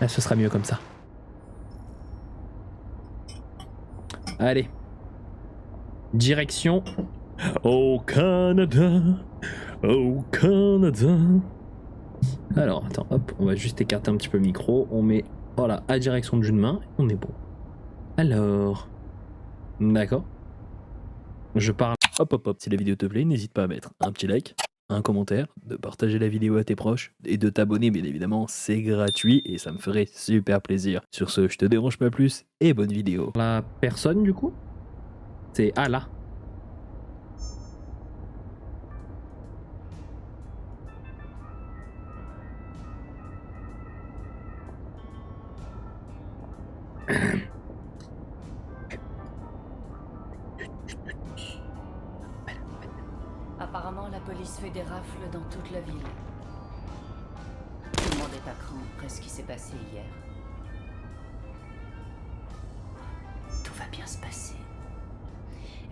Là, ce sera mieux comme ça. Allez. Direction au Canada. Au Canada. Alors, attends, hop, on va juste écarter un petit peu le micro. On met, voilà, à direction d'une main. Et on est bon. Alors. D'accord. Je parle. Hop, hop, hop. Si la vidéo te plaît, n'hésite pas à mettre un petit like, un commentaire, de partager la vidéo à tes proches et de t'abonner, bien évidemment, c'est gratuit et ça me ferait super plaisir. Sur ce, je te dérange pas plus et bonne vidéo. La personne, du coup, c'est ah là. Apparemment, la police fait des rafles dans toute la ville. Tout le monde est à cran après ce qui s'est passé hier. Tout va bien se passer.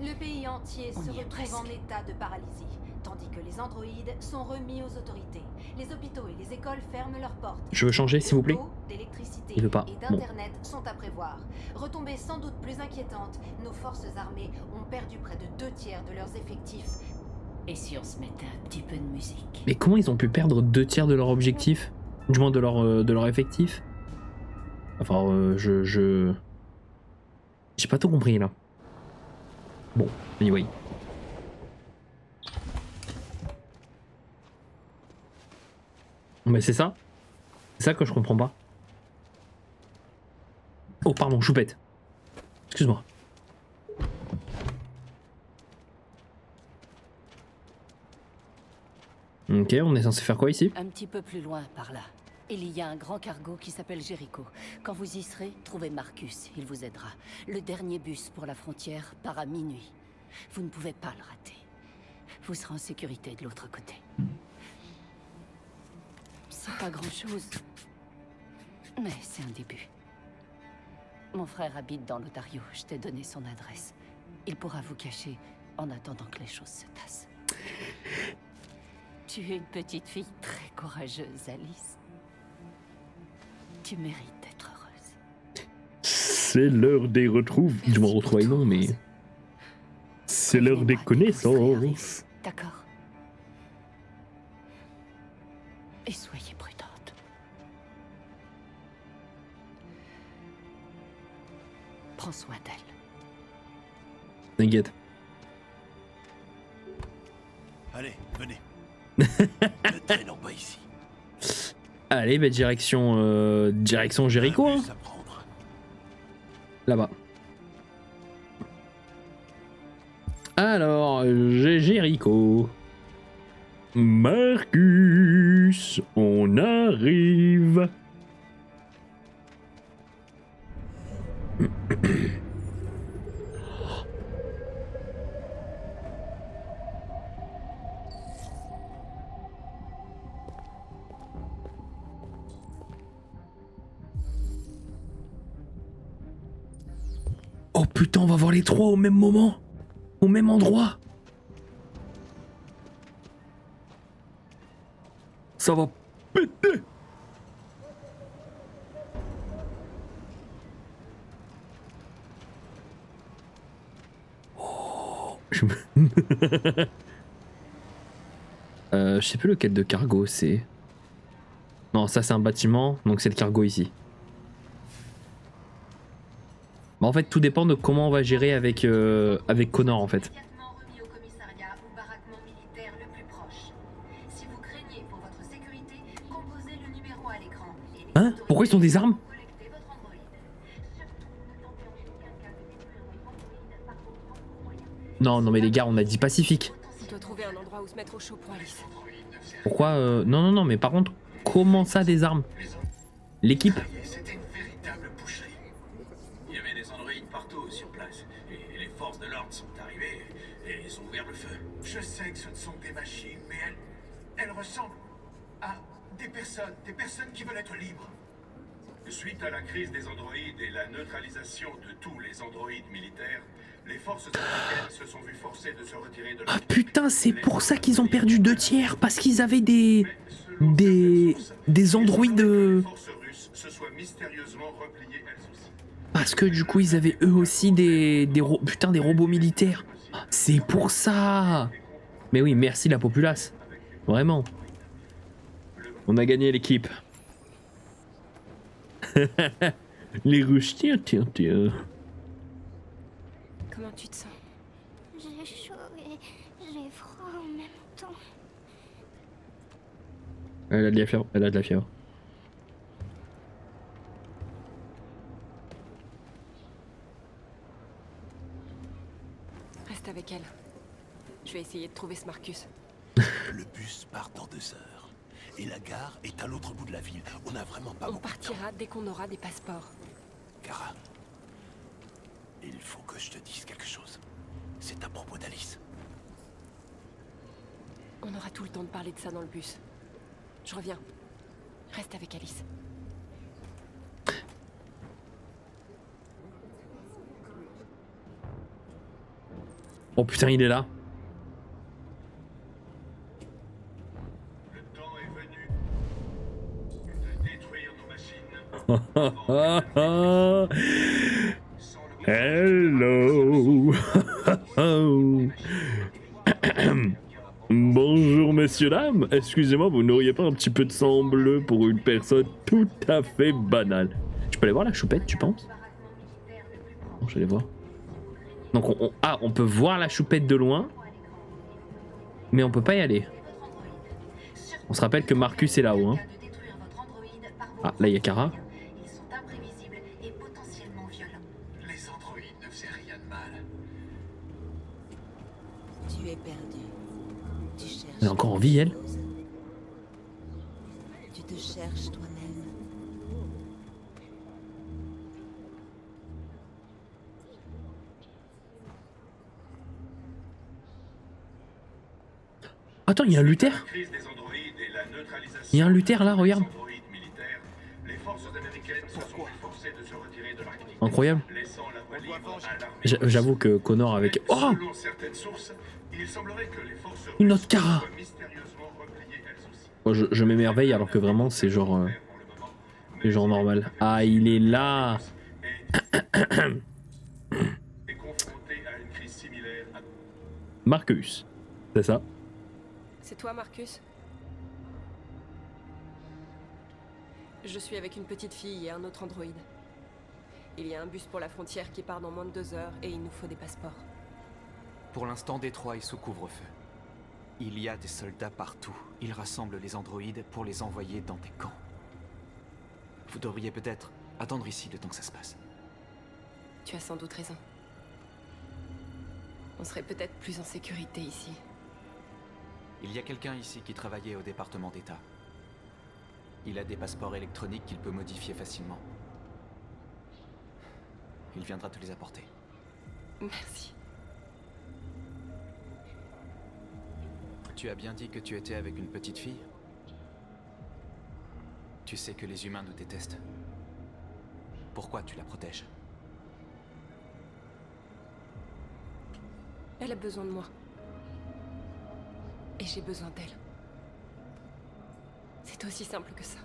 Le pays entier On se y est retrouve en presque. état de paralysie, tandis que les androïdes sont remis aux autorités. Les hôpitaux et les écoles ferment leurs portes. Je veux changer, s'il vous plaît. D'eau, d'électricité Il veut pas. et d'internet sont à prévoir. Retombées sans doute plus inquiétantes, nos forces armées ont perdu près de 2/3 de leurs effectifs. Et si on se mettait un petit peu de musique? Mais comment ils ont pu perdre 2/3 de leur objectif? Du moins de leur effectif? Enfin, j'ai pas tout compris là. Bon, anyway. Mais c'est ça? C'est ça que je comprends pas. Oh pardon, choupette. Excuse-moi. Ok, on est censé faire quoi ici? Un petit peu plus loin, par là. Il y a un grand cargo qui s'appelle Jericho. Quand vous y serez, trouvez Marcus, il vous aidera. Le dernier bus pour la frontière part à minuit. Vous ne pouvez pas le rater. Vous serez en sécurité de l'autre côté. C'est pas grand-chose, mais c'est un début. Mon frère habite dans l'Ontario, je t'ai donné son adresse. Il pourra vous cacher en attendant que les choses se tassent. Tu es une petite fille très courageuse, Alice. Tu mérites d'être heureuse. C'est l'heure des retrouvailles. Je m'en retrouve non, mais c'est l'heure des connaissances. D'accord. Et soyez prudente. Prends soin d'elle. T'inquiète. Allez, venez. Ne traînons pas ici. Allez, bah direction Jericho, Un hein. bus à prendre. Là-bas. Alors, Jericho. Marcus, on arrive. Oh putain, on va voir les trois au même moment, au même endroit. Ça va péter. Oh, je sais plus lequel de cargo c'est. Non, ça c'est un bâtiment, donc c'est le cargo ici. Bah en fait, tout dépend de comment on va gérer avec Connor en fait. Immédiatement remis au commissariat ou baraquement militaire le plus proche. Si vous craignez pour votre sécurité, composez le numéro à l'écran. Et les Hein? Pourquoi ils ont des armes? collectez votre androïde. Surtout, ne tentez en aucun cas de détruire votre androïde par vos propres moyens. Non, mais les gars, on a dit Pacifique. On doit trouver un endroit où se mettre au chaud pour Alice. Pourquoi non, mais par contre, comment ça des armes? L'équipe? C'était une véritable boucherie. Il y avait des androïdes partout sur place. Et les forces de l'ordre sont arrivées et ils ont ouvert le feu. Je sais que ce ne sont des machines, mais elles ressemblent à des personnes qui veulent être libres. Suite à la crise des androïdes et la neutralisation de tous les androïdes militaires, les forces américaines se sont vues forcées de se retirer de Ah putain, c'est pour ça qu'ils ont perdu 2/3, parce qu'ils avaient des androïdes. Les forces russes se soient mystérieusement repliées elles aussi. Parce que du coup, ils avaient eux aussi des robots militaires. C'est pour ça. Mais oui, merci la populace. Vraiment. On a gagné l'équipe. Les ruches, tiens. Comment tu te sens? J'ai chaud et j'ai froid en même temps. Elle a de la fièvre. Reste avec elle. Je vais essayer de trouver ce Marcus. Le bus part dans 2 heures. Et la gare est à l'autre bout de la ville. On n'a vraiment pas On beaucoup de temps. partira dès qu'on aura des passeports. Kara, il faut que je te dise quelque chose. C'est à propos d'Alice. On aura tout le temps de parler de ça dans le bus. Je reviens. Reste avec Alice. Oh putain, il est là. Le temps est venu de détruire nos machines. Hello. Bonjour messieurs dames, excusez-moi, vous n'auriez pas un petit peu de sang bleu pour une personne tout à fait banale? Je peux aller voir la choupette, tu penses? Non, je vais aller voir. Donc on peut voir la choupette de loin, mais on peut pas y aller. On se rappelle que Marcus est là-haut, hein. Ah, là il y a Kara. Ils sont imprévisibles et potentiellement violents. Les androïdes ne faisaient rien de mal. Tu es perdu. Tu cherches. Elle est encore en vie, elle? quelque chose. Tu te cherches toi-même. Attends, il y a un Luther? La crise des androïdes et la neutralisation Il y a un Luther là, regarde. des androïdes militaires, les forces américaines se sont efforcées de se retirer de l'Arctique, Incroyable. laissant la voie libre à l'armée. J'avoue que Connor avec... Oh! Selon certaines sources, il semblerait que les forces Une russes autre Kara. soient mystérieusement repliées elles aussi. Moi, je m'émerveille alors que vraiment c'est genre... c'est genre normal. Ah, il est là. Est confronté à une crise similaire à... Marcus. C'est ça? C'est toi, Marcus? Je suis avec une petite fille et un autre androïde. Il y a un bus pour la frontière qui part dans moins de 2 heures et il nous faut des passeports. Pour l'instant, Détroit est sous couvre-feu. Il y a des soldats partout. Ils rassemblent les androïdes pour les envoyer dans des camps. Vous devriez peut-être attendre ici le temps que ça se passe. Tu as sans doute raison. On serait peut-être plus en sécurité ici. Il y a quelqu'un ici qui travaillait au département d'État. Il a des passeports électroniques qu'il peut modifier facilement. Il viendra te les apporter. Merci. Tu as bien dit que tu étais avec une petite fille? Tu sais que les humains nous détestent. Pourquoi tu la protèges? Elle a besoin de moi. Et j'ai besoin d'elle. C'est aussi simple que ça.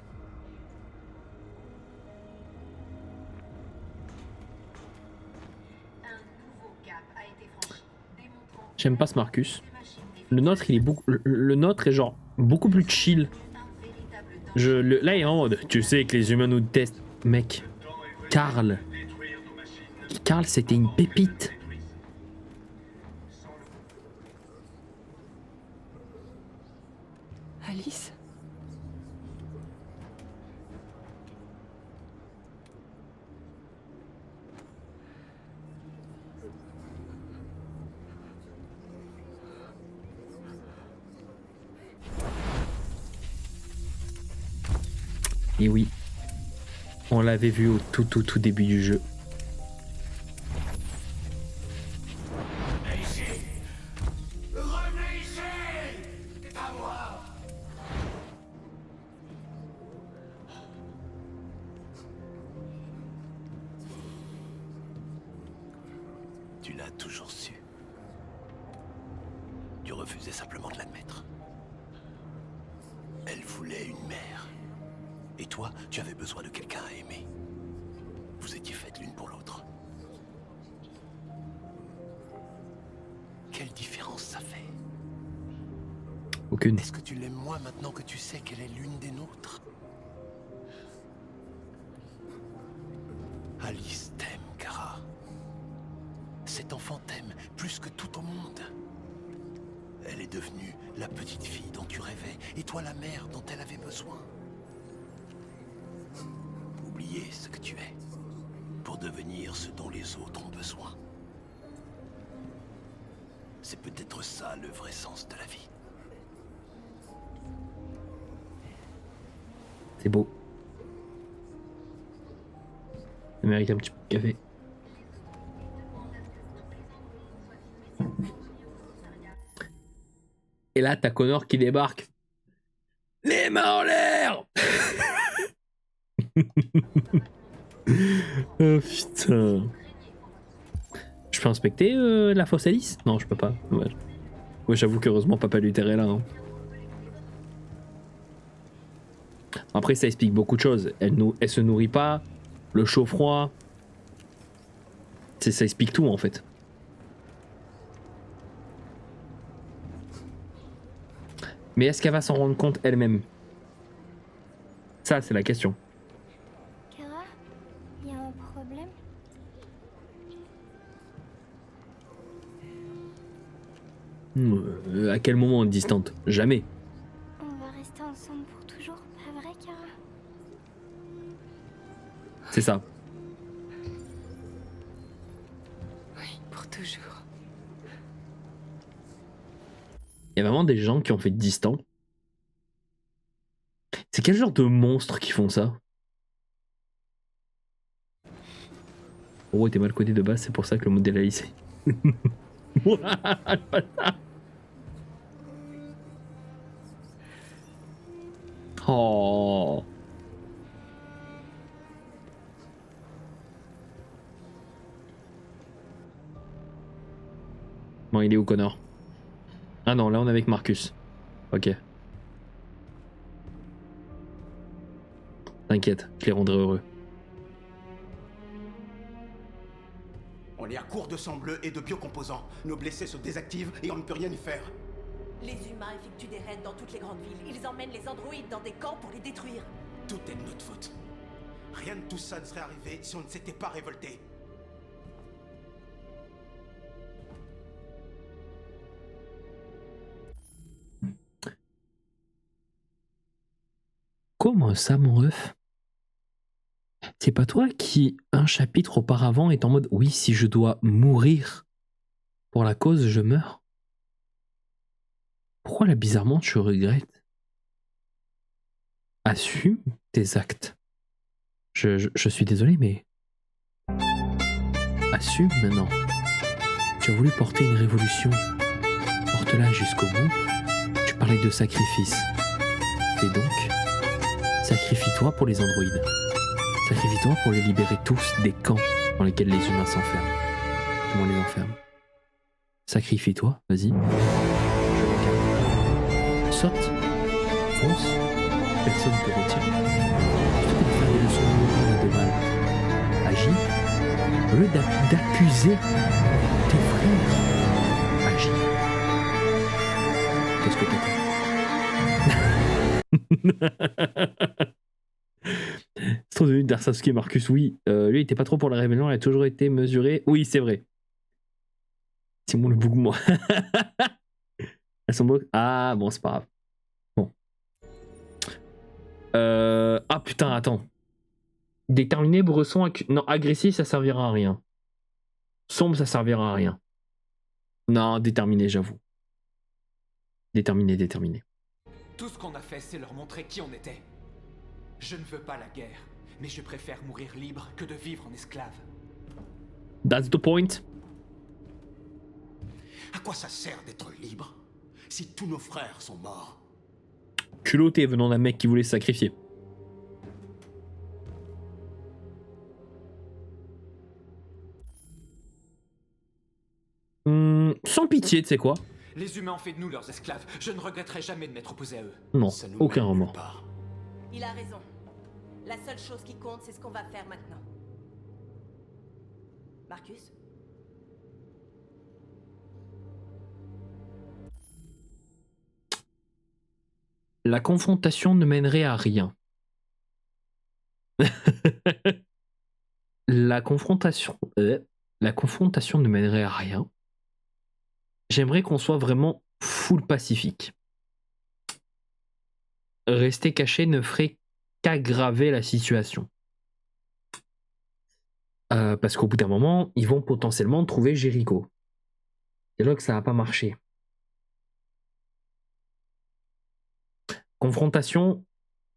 Un nouveau cap a été franchi, démontrant J'aime pas ce Marcus. que les machines Le nôtre, il est beaucoup... Le nôtre est genre beaucoup plus chill. un véritable danger. Là, il est en mode... Tu sais que les humains nous détestent. Mec. Karl. détruire nos machines. Karl, c'était une pépite. Alice? Et oui. On l'avait vu au tout début du jeu. Tu l'as toujours su. Tu refusais simplement de l'admettre. Elle voulait une mère. Et toi, tu avais besoin de quelqu'un à aimer. Vous étiez faites l'une pour l'autre. Quelle différence ça fait? Aucune. Est-ce que tu l'aimes moins maintenant que tu sais qu'elle est l'une des nôtres? Alice t'aime, Kara. Cet enfant t'aime plus que tout au monde. Elle est devenue la petite fille dont tu rêvais, et toi la mère dont elle avait besoin. Oublier ce que tu es, pour devenir ce dont les autres ont besoin. C'est peut-être ça le vrai sens de la vie. C'est beau. Ça mérite un petit peu de café. Et là, t'as Connor qui débarque. Les mains en l'air. Oh putain. Je peux inspecter la fosse Alice? Non, je peux pas. Ouais, j'avoue qu'heureusement Papa Luther est là. Hein. Après, ça explique beaucoup de choses. Elle se nourrit pas. Le chaud-froid. Ça explique tout en fait. Mais est-ce qu'elle va s'en rendre compte elle-même? Ça, c'est la question. Kara, il y a un problème? À quel moment on est distante? Jamais. On va rester ensemble pour toujours, pas vrai, Kara? C'est ça. Oui, pour toujours. Il y a vraiment des gens qui ont fait distant. C'est quel genre de monstres qui font ça? Oh, t'es mal codé de base, c'est pour ça que le modèle a lissé. Oh. Bon, il est où, Connor? Ah non, là on est avec Marcus. Ok. T'inquiète, je les rendrai heureux. On est à court de sang bleu et de biocomposants. Nos blessés se désactivent et on ne peut rien y faire. Les humains effectuent des raids dans toutes les grandes villes. Ils emmènent les androïdes dans des camps pour les détruire. Tout est de notre faute. Rien de tout ça ne serait arrivé si on ne s'était pas révolté. Comment ça, mon ref? C'est pas toi qui, un chapitre auparavant, est en mode oui, si je dois mourir pour la cause, je meurs? Pourquoi là, bizarrement, tu regrettes? Assume tes actes. Je suis désolé, mais. Assume maintenant. Tu as voulu porter une révolution. Porte-la jusqu'au bout. Tu parlais de sacrifice. Et donc, sacrifie-toi pour les androïdes. Sacrifie-toi pour les libérer tous des camps dans lesquels les humains s'enferment. Comment les enferme? Sacrifie-toi, vas-y. Je regarde. Saute. Fonce. Personne ne te retient. Plutôt que de faire des leçons de mal. Agis. Au lieu d'accuser tes frères. Agis. Qu'est-ce que t'attends? C'est trop devenu dire Sasuke Marcus, oui. Lui, il était pas trop pour la rébellion, il a toujours été mesuré. Oui, c'est vrai. C'est bon le bouc, moi. Elles sont beaux. Ah, bon, c'est pas grave. Bon. Ah putain, attends. Déterminé, bresson, non, agressif, ça servira à rien. Sombre, ça servira à rien. Non, déterminé, j'avoue. Déterminé. Tout ce qu'on a fait, c'est leur montrer qui on était. Je ne veux pas la guerre, mais je préfère mourir libre que de vivre en esclave. That's the point. À quoi ça sert d'être libre si tous nos frères sont morts? Culotté venant d'un mec qui voulait se sacrifier. Sans pitié, tu sais quoi? Les humains ont fait de nous leurs esclaves. Je ne regretterai jamais de m'être opposé à eux. Non, aucun remords. Il a raison. La seule chose qui compte, c'est ce qu'on va faire maintenant. Marcus? La confrontation ne mènerait à rien. La confrontation ne mènerait à rien. J'aimerais qu'on soit vraiment full pacifique. Rester caché ne ferait qu'aggraver la situation. Parce qu'au bout d'un moment, ils vont potentiellement trouver Jericho. C'est là que ça va pas marcher. Confrontation,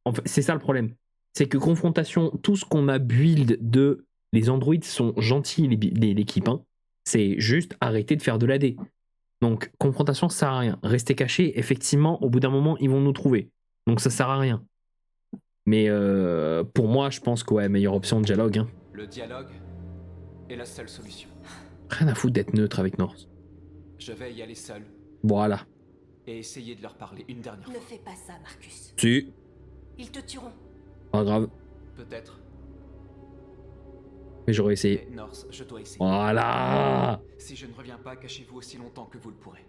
en fait, c'est ça le problème. C'est que confrontation, tout ce qu'on a build de les androïdes sont gentils, l'équipe, hein, c'est juste arrêter de faire de l'AD. Donc confrontation, ça sert à rien. Rester caché, effectivement, au bout d'un moment, ils vont nous trouver. Donc ça sert à rien. Mais pour moi, je pense que ouais, meilleure option, dialogue. Hein. Le dialogue est la seule solution. Rien à foutre d'être neutre avec North. Je vais y aller seul. Voilà. Et essayer de leur parler une dernière Ne fois. fais pas ça, Marcus. Si. Ils te tueront. Pas grave. Peut-être. Mais j'aurais essayé. Mais North, je dois essayer. Voilà. Si je ne reviens pas, cachez-vous aussi longtemps que vous le pourrez.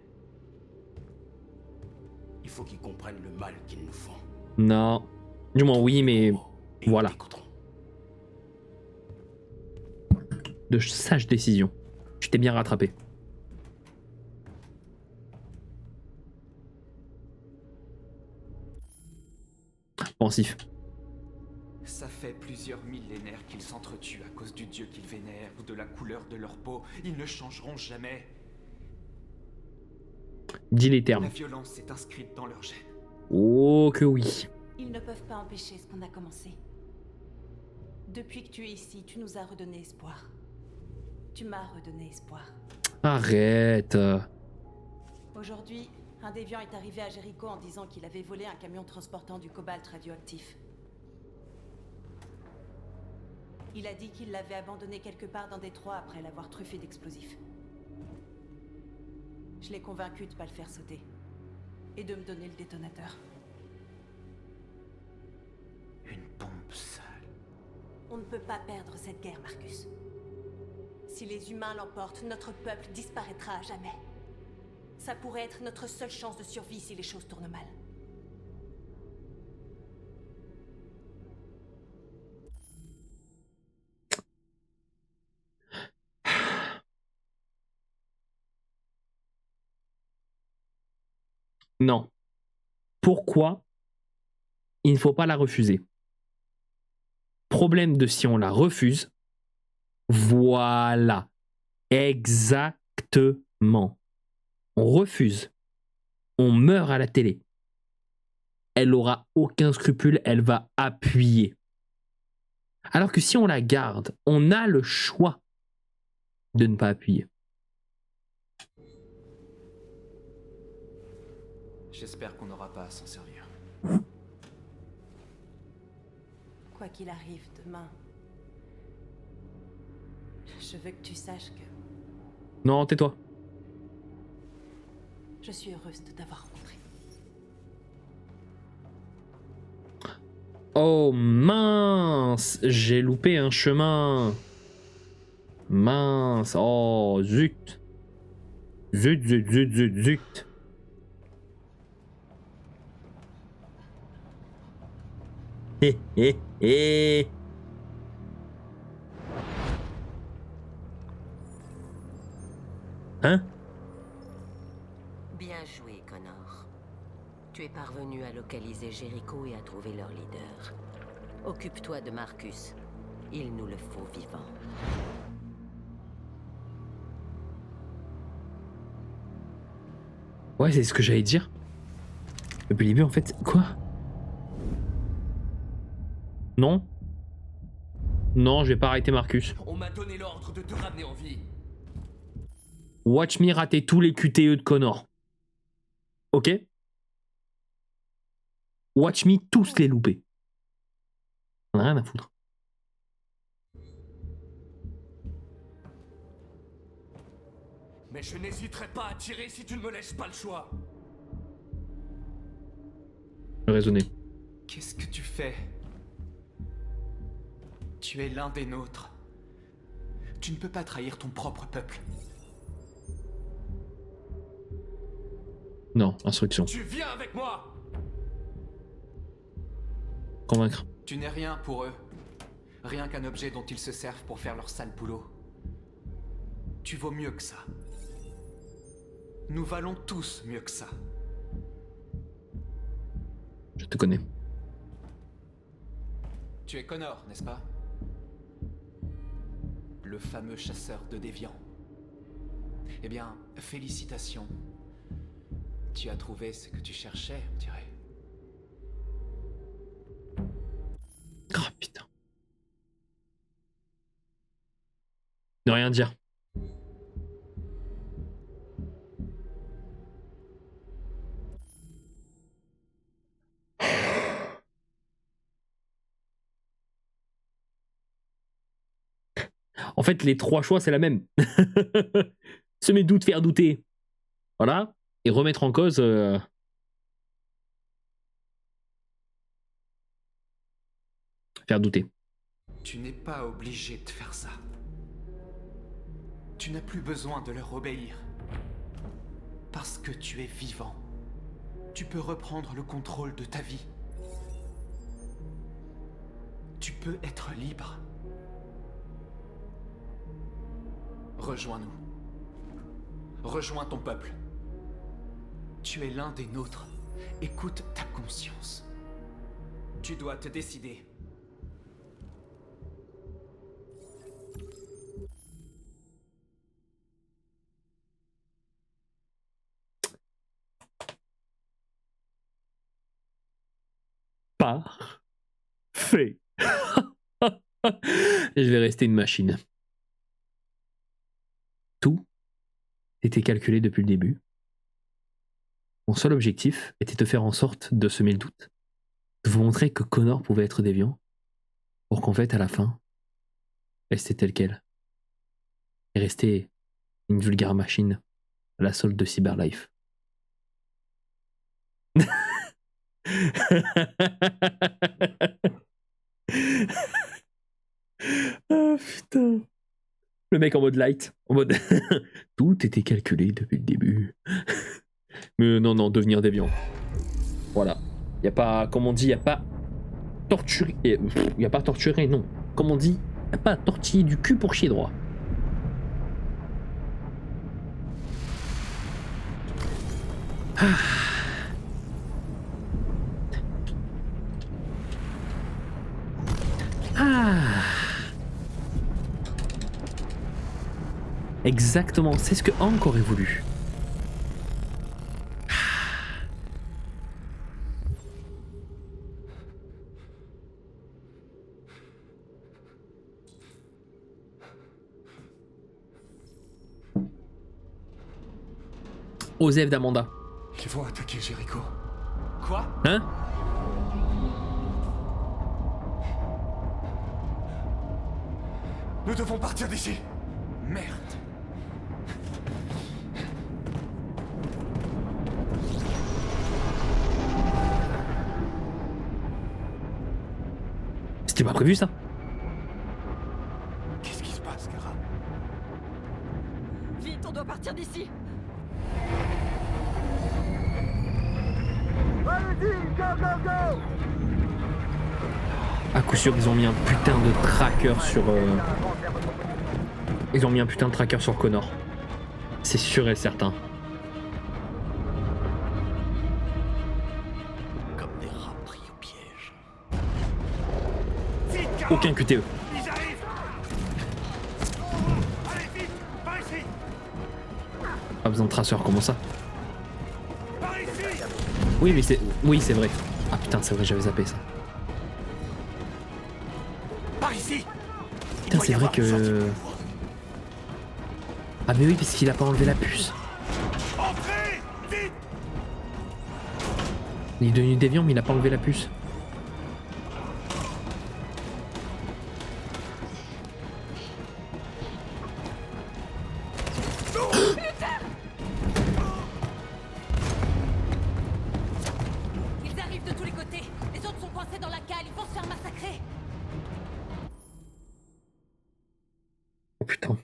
Il faut qu'ils comprennent le mal qu'ils nous font. Non. Du moins oui, mais voilà. De sages décisions. Je t'ai bien rattrapé. Pensif. Ça fait plusieurs millénaires qu'ils s'entretuent à cause du dieu qu'ils vénèrent ou de la couleur de leur peau. Ils ne changeront jamais. Dis les termes. La violence est inscrite dans leur gène. Oh que oui. Ils ne peuvent pas empêcher ce qu'on a commencé. Depuis que tu es ici, tu nous as redonné espoir. Tu m'as redonné espoir. Arrête. Aujourd'hui, un déviant est arrivé à Jericho en disant qu'il avait volé un camion transportant du cobalt radioactif. Il a dit qu'il l'avait abandonné quelque part dans Détroit après l'avoir truffé d'explosifs. Je l'ai convaincu de pas le faire sauter. Et de me donner le détonateur. Une bombe sale. On ne peut pas perdre cette guerre, Marcus. Si les humains l'emportent, notre peuple disparaîtra à jamais. Ça pourrait être notre seule chance de survie si les choses tournent mal. Non. Pourquoi il ne faut pas la refuser? Problème de si on la refuse. Voilà. Exactement. On refuse. On meurt à la télé. Elle aura aucun scrupule, elle va appuyer. Alors que si on la garde, on a le choix de ne pas appuyer. J'espère qu'on n'aura pas à s'en servir. Quoi qu'il arrive demain, je veux que tu saches que Non, tais-toi. je suis heureuse de t'avoir rencontré. Oh mince, j'ai loupé un chemin. Mince, oh zut. Zut, zut, zut, zut, zut. Hé, hé, hé. Hein? Bien joué, Connor. Tu es parvenu à localiser Jericho et à trouver leur leader. Occupe-toi de Marcus. Il nous le faut vivant. Ouais, c'est ce que j'allais dire. Depuis le début, en fait, quoi? Non? Non, je vais pas arrêter Marcus. On m'a donné l'ordre de te ramener en vie. Watch me rater tous les QTE de Connor. Ok? Watch me tous les louper. On a rien à foutre. Mais je n'hésiterai pas à tirer si tu ne me laisses pas le choix. Raisonner. Qu'est-ce que tu fais? Tu es l'un des nôtres. Tu ne peux pas trahir ton propre peuple. Non, instruction. Tu viens avec moi! Convaincre. Tu n'es rien pour eux. Rien qu'un objet dont ils se servent pour faire leur sale boulot. Tu vaux mieux que ça. Nous valons tous mieux que ça. Je te connais. Tu es Connor, n'est-ce pas? Le fameux chasseur de déviants. Eh bien, félicitations. Tu as trouvé ce que tu cherchais, on dirait. Oh putain. Ne rien dire. En fait, les trois choix, c'est la même. Semer doute, faire douter. Voilà. Et remettre en cause... Faire douter. Tu n'es pas obligé de faire ça. Tu n'as plus besoin de leur obéir. Parce que tu es vivant. Tu peux reprendre le contrôle de ta vie. Tu peux être libre. Rejoins-nous. Rejoins ton peuple. Tu es l'un des nôtres. Écoute ta conscience. Tu dois te décider. Parfait. Je vais rester une machine. Tout était calculé depuis le début. Mon seul objectif était de faire en sorte de semer le doute, de vous montrer que Connor pouvait être déviant, pour qu'en fait, à la fin, rester tel quel. Et rester une vulgaire machine à la solde de Cyberlife. Ah putain. Le mec en mode light, en mode tout était calculé depuis le début. Mais non, non, devenir déviant. Voilà. Y a pas, comme on dit, y a pas torturé. Y a pas torturé, non. Comme on dit, y a pas tortillé du cul pour chier droit. Ah. Ah. Exactement, c'est ce que Hank aurait voulu. Osef d'Amanda. Ils vont attaquer Jericho. Quoi? Hein? Nous devons partir d'ici. Merde. C'était pas prévu ça? Qu'est-ce qui se passe, Kara? Vite, on doit partir d'ici. À coup sûr, ils ont mis un putain de tracker sur... Ils ont mis un putain de tracker sur Connor. C'est sûr et certain. Comme des rats pris au piège. Aucun QTE. Ils arrivent. Allez, vite, par ici. Pas besoin de traceur, comment ça? Par ici. Oui, mais c'est... Oui, c'est vrai. Ah putain, c'est vrai, j'avais zappé ça. Par ici. Putain, c'est vrai que... Ah mais oui, parce qu'il a pas enlevé la puce. Entrez, vite. Il est devenu déviant, mais il a pas enlevé la puce. Ils arrivent de tous les côtés. Les autres sont coincés dans la cale. Ils vont se faire massacrer. putain.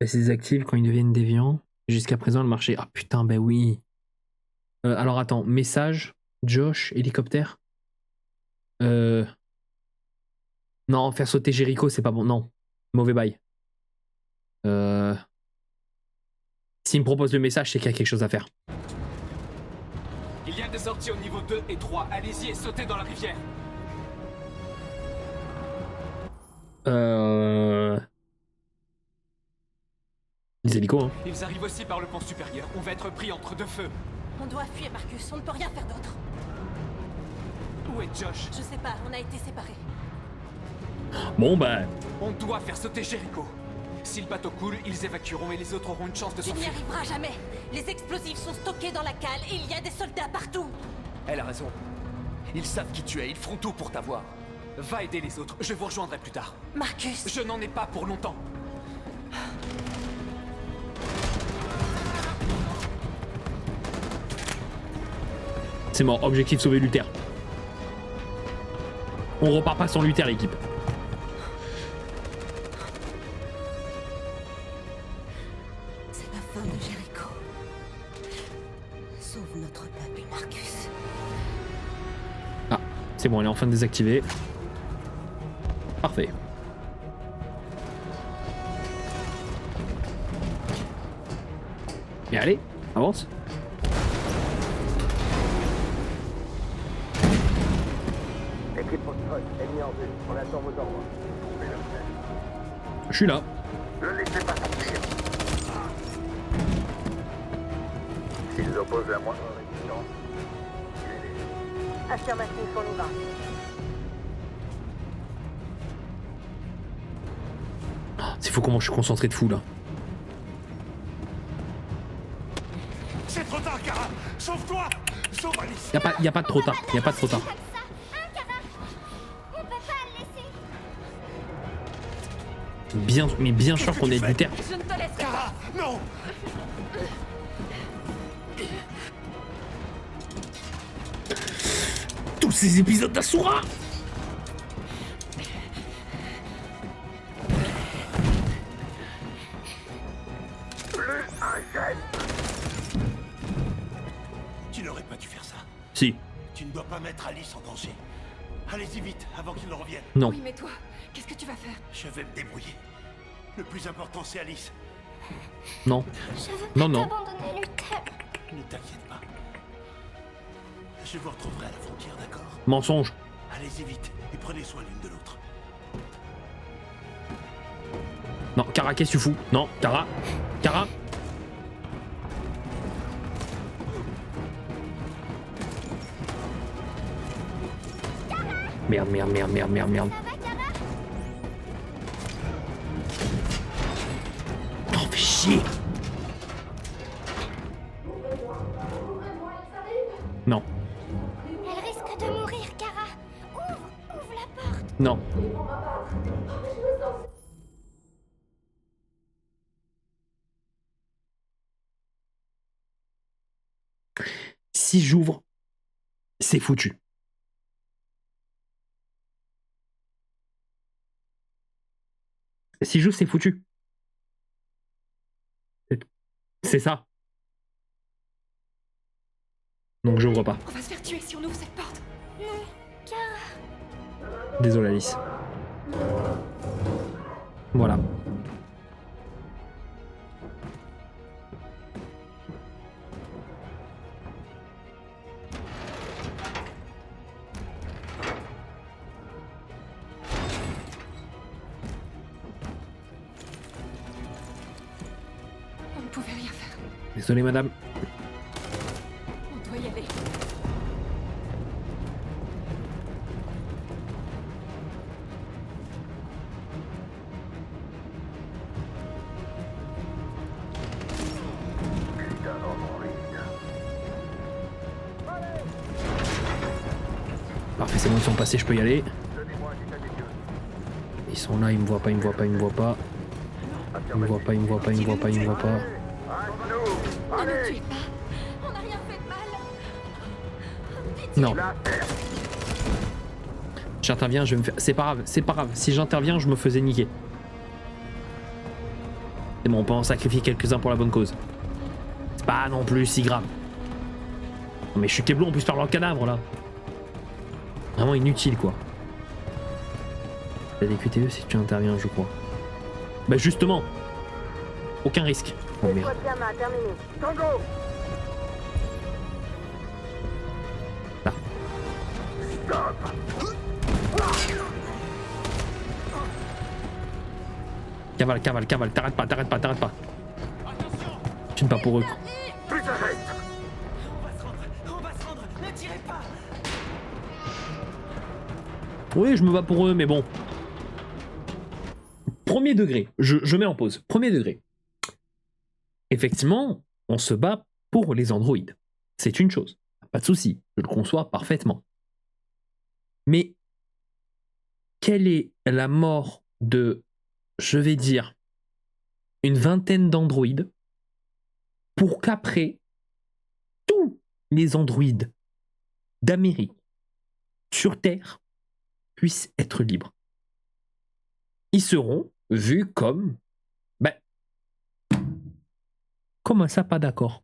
Elle se désactive quand ils deviennent déviants. Jusqu'à présent, le marché. Ah putain, bah oui. Alors attends, message, Josh, hélicoptère. Non, faire sauter Jericho, c'est pas bon. Non, mauvais bail. S'il me propose le message, c'est qu'il y a quelque chose à faire. Il y a des sorties au niveau 2 et 3. Allez-y et sautez dans la rivière. Les hélicos, hein. Ils arrivent aussi par le pont supérieur. On va être pris entre deux feux. On doit fuir, Marcus. On ne peut rien faire d'autre. Où est Josh? Je sais pas, on a été séparés. Bon bah... On doit faire sauter Jericho. Si le bateau coule, ils évacueront et les autres auront une chance de Tu n'y s'enfuir. arriveras jamais. Les explosifs sont stockés dans la cale et il y a des soldats partout. Elle a raison. Ils savent qui tu es, ils feront tout pour t'avoir. Va aider les autres, je vous rejoindrai plus tard. Marcus! Je n'en ai pas pour longtemps. C'est mort, objectif sauver Luther. On repart pas sans Luther, l'équipe. C'est la fin de Jericho. Sauve notre peuple, Marcus. Ah, c'est bon, elle est enfin désactivée. Parfait. Et allez, avance. Équipe Foxtrot, ennemi en vue. On attend vos ordres. Je suis là. Ne laissez pas s'approcher. S'ils opposent la moindre résistance, tuez-les. Affirmatif, on y va. C'est fou comment je suis concentré de fou là. C'est trop tard, Kara. Sauve-toi. Sauve Alice. Y a pas de trop tard. Y a pas de trop tard. Bien, mais bien sûr qu'on est Luther. Je ne te laisse pas. Kara, non. Tous ces épisodes d'Asura. Tu n'aurais pas dû faire ça. Si. Tu ne dois pas mettre Alice en danger. Allez-y vite, avant qu'il ne revienne. Non. Oui, mais toi, qu'est-ce que tu vas faire? Je vais me débrouiller. Le plus important, c'est Alice. Non. Je veux Non, pas non. t'abandonner, Luther. Ne t'inquiète pas. Je vous retrouverai à la frontière, d'accord? Mensonge. Allez-y vite et prenez soin l'une de l'autre. Non, Kara, qu'est-ce que tu fous? Non, Kara. Kara. Merde, merde, merde, merde, merde, merde. Oh, fais chier. Non, Elle risque de mourir, Kara. Ouvre la porte. non. Si j'ouvre, c'est foutu. Si j'ouvre, c'est foutu. C'est ça. Donc j'ouvre pas. On va se faire tuer si on ouvre cette porte. Non, Kara. Désolé Alice. Voilà. On ne pouvait rien faire. Désolé madame. On doit y aller. Parfait, c'est bon, ils sont passés, je peux y aller. Ils sont là, ils me voient pas, ils me voient pas, ils me voient pas. Ils me voient pas, ils me voient pas, ils me voient pas, ils me voient pas. Ne nous tuez pas. On n'a rien fait de mal. Non. J'interviens, je vais me faire... C'est pas grave, c'est pas grave. Si j'interviens, je me faisais niquer. C'est bon, on peut en sacrifier quelques-uns pour la bonne cause. C'est pas non plus si grave. Non mais je suis Keblo en plus par leur cadavre là. Vraiment inutile quoi. T'as des QTE si tu interviens je crois. Bah justement. Aucun risque. Oh merde. Là. Cavale, cavale, cavale, t'arrêtes pas, t'arrêtes pas, t'arrêtes pas. Tu ne pas pour eux. Oui, je me bats pour eux, mais bon. Premier degré, je mets en pause. Premier degré. Effectivement, on se bat pour les androïdes. C'est une chose. Pas de souci, je le conçois parfaitement. Mais quelle est la mort de, je vais dire, une vingtaine d'androïdes pour qu'après, tous les androïdes d'Amérique sur Terre puissent être libres? Ils seront vus comme... Ben, comment ça, pas d'accord?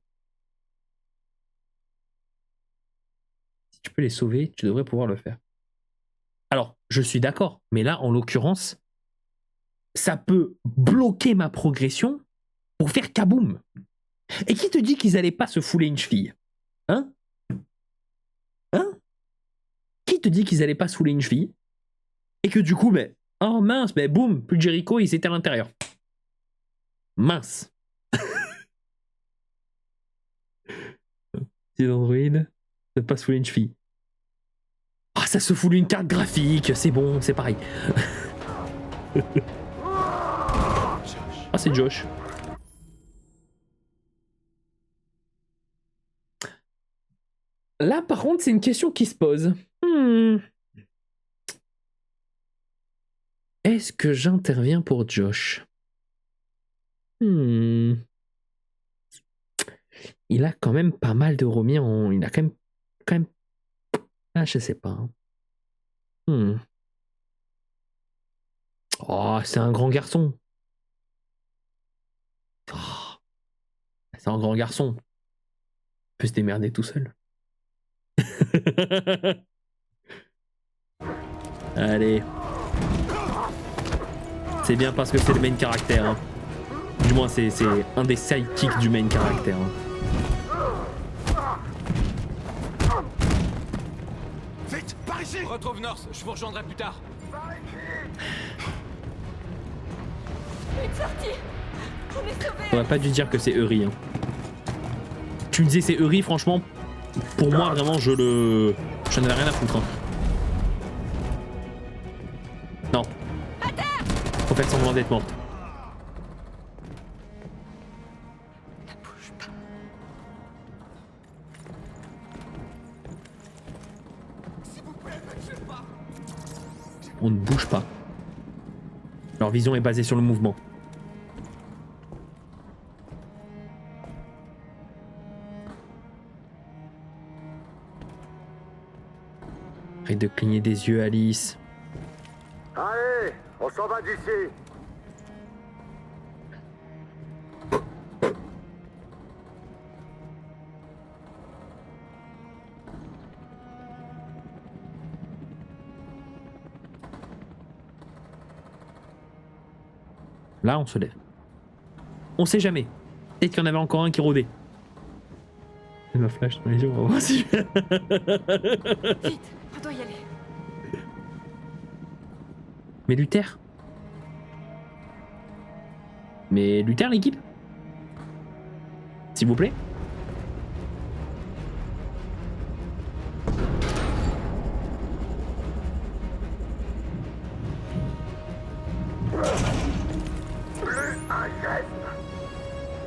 Si tu peux les sauver, tu devrais pouvoir le faire. Alors, je suis d'accord, mais là, en l'occurrence, ça peut bloquer ma progression pour faire kaboum. Et qui te dit qu'ils allaient pas se fouler une cheville? Hein? Hein? Qui te dit qu'ils allaient pas se fouler une cheville? Et que du coup, ben, oh mince, ben boum, plus de Jericho, ils étaient à l'intérieur. Mince. Ces androïdes, ça pas se fouler une cheville. Ah, ça se fout une carte graphique, c'est bon, c'est pareil. Ah, c'est Josh. Là, par contre, c'est une question qui se pose. Est-ce que j'interviens pour Josh? Il a quand même pas mal de remis en... Il a quand même... Ah, je sais pas. Oh, c'est un grand garçon. Oh, c'est un grand garçon. Il peut se démerder tout seul. Allez. C'est bien parce que c'est le main caractère. Hein. Du moins, c'est un des sidekicks du main caractère. Hein. Vite, par ici! Retrouve North, je vous rejoindrai plus tard. Une sortie! On est sauvés! On aurait pas dû dire que c'est Eury. Hein. Tu me disais c'est Eury, franchement, pour moi, vraiment, je n'avais rien à foutre. Hein. Non. Faut faire semblant d'être morte. On ne bouge pas. Leur vision est basée sur le mouvement. Arrête de cligner des yeux, Alice. Allez, on s'en va d'ici. Là, on se lève. On sait jamais. Peut-être qu'il y en avait encore un qui rôdait. C'est ma flash dans les yeux, on va voir si Vite, on doit y aller. Mais Luther? Mais Luther, l'équipe? S'il vous plaît?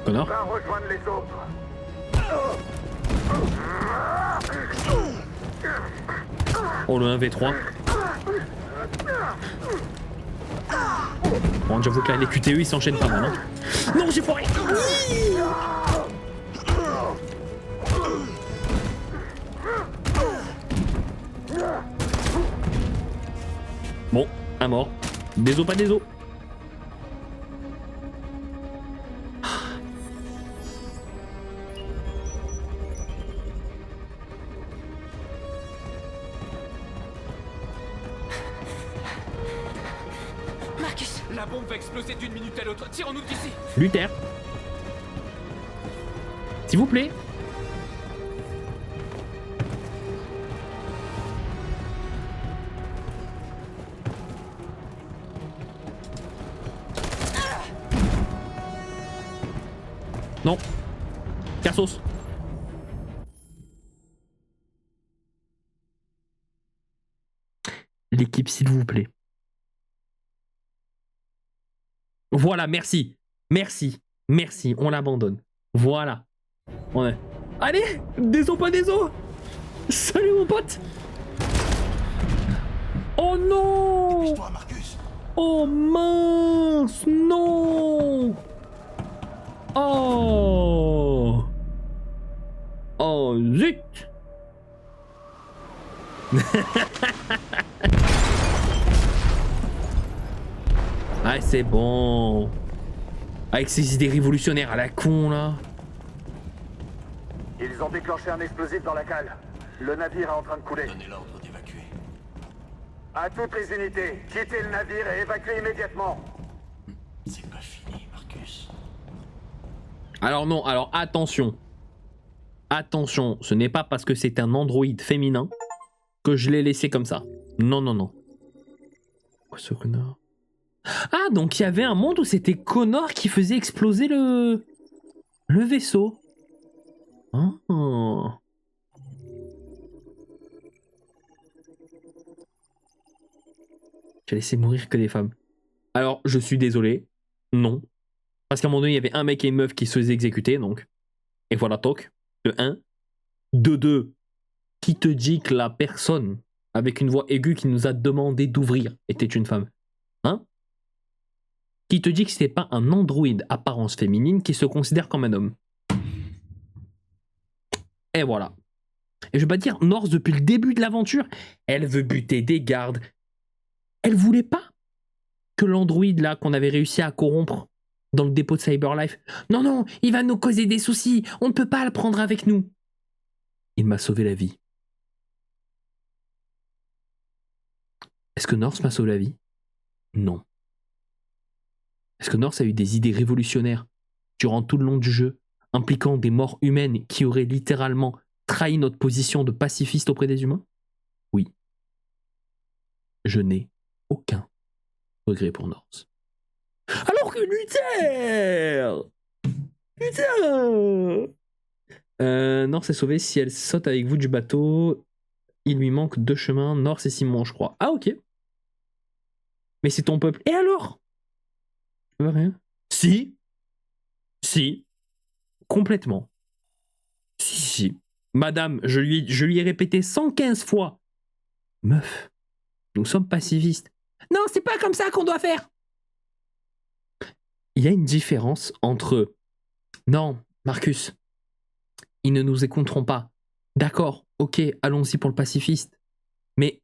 Connor? Va rejoindre les autres. Oh, le 1v3. Bon, j'avoue que là, les QTE, ils s'enchaînent pas mal. Hein. Non, j'ai foiré! Bon, un mort. Des os, pas des os. Marcus! La bombe va exploser d'une minute à l'autre. Tirons-nous d'ici! Luther. S'il vous plaît. Non. Cassos. L'équipe, s'il vous plaît. Voilà, merci. Merci. Merci. On l'abandonne. Voilà. Ouais. Allez, des os, pas des os. Salut mon pote. Oh non. Oh mince, non. Oh. Oh zut. Ah c'est bon. Avec ces idées révolutionnaires à la con là. Ils ont déclenché un explosif dans la cale. Le navire est en train de couler. Donnez l'ordre d'évacuer. À toutes les unités, quittez le navire et évacuez immédiatement. C'est pas fini, Marcus. Alors non, alors attention. Attention, ce n'est pas parce que c'est un androïde féminin que je l'ai laissé comme ça. Non, non, non. Quoi ce connard? Ah, donc il y avait un monde où c'était Connor qui faisait exploser le vaisseau. Oh. J'ai laissé mourir que des femmes. Alors, je suis désolé. Non. Parce qu'à un moment donné, il y avait un mec et une meuf qui se faisaient exécuter, donc. Et voilà, toc. De 1. De 2. Qui te dit que la personne avec une voix aiguë qui nous a demandé d'ouvrir était une femme? Hein? Qui te dit que c'était pas un androïde apparence féminine qui se considère comme un homme? Et voilà. Et je vais pas dire, Norse, depuis le début de l'aventure, elle veut buter des gardes. Elle voulait pas que l'androïde là qu'on avait réussi à corrompre dans le dépôt de Cyberlife. Non, non, il va nous causer des soucis. On ne peut pas le prendre avec nous. Il m'a sauvé la vie. Est-ce que Norse m'a sauvé la vie? Non. Est-ce que Norse a eu des idées révolutionnaires durant tout le long du jeu, impliquant des morts humaines qui auraient littéralement trahi notre position de pacifiste auprès des humains? Oui. Je n'ai aucun regret pour Norse. Alors que Luther! Putain! Norse est sauvée si elle saute avec vous du bateau. Il lui manque 2 chemins, Norse et Simon, je crois. Ah, ok. Mais c'est ton peuple. Et alors? Je veux rien. Si. Si. Complètement. Si, si. Madame, je lui ai répété 115 fois. Meuf, nous sommes pacifistes. Non, c'est pas comme ça qu'on doit faire. Il y a une différence entre... Non, Marcus, ils ne nous écouteront pas. D'accord, ok, allons-y pour le pacifiste. Mais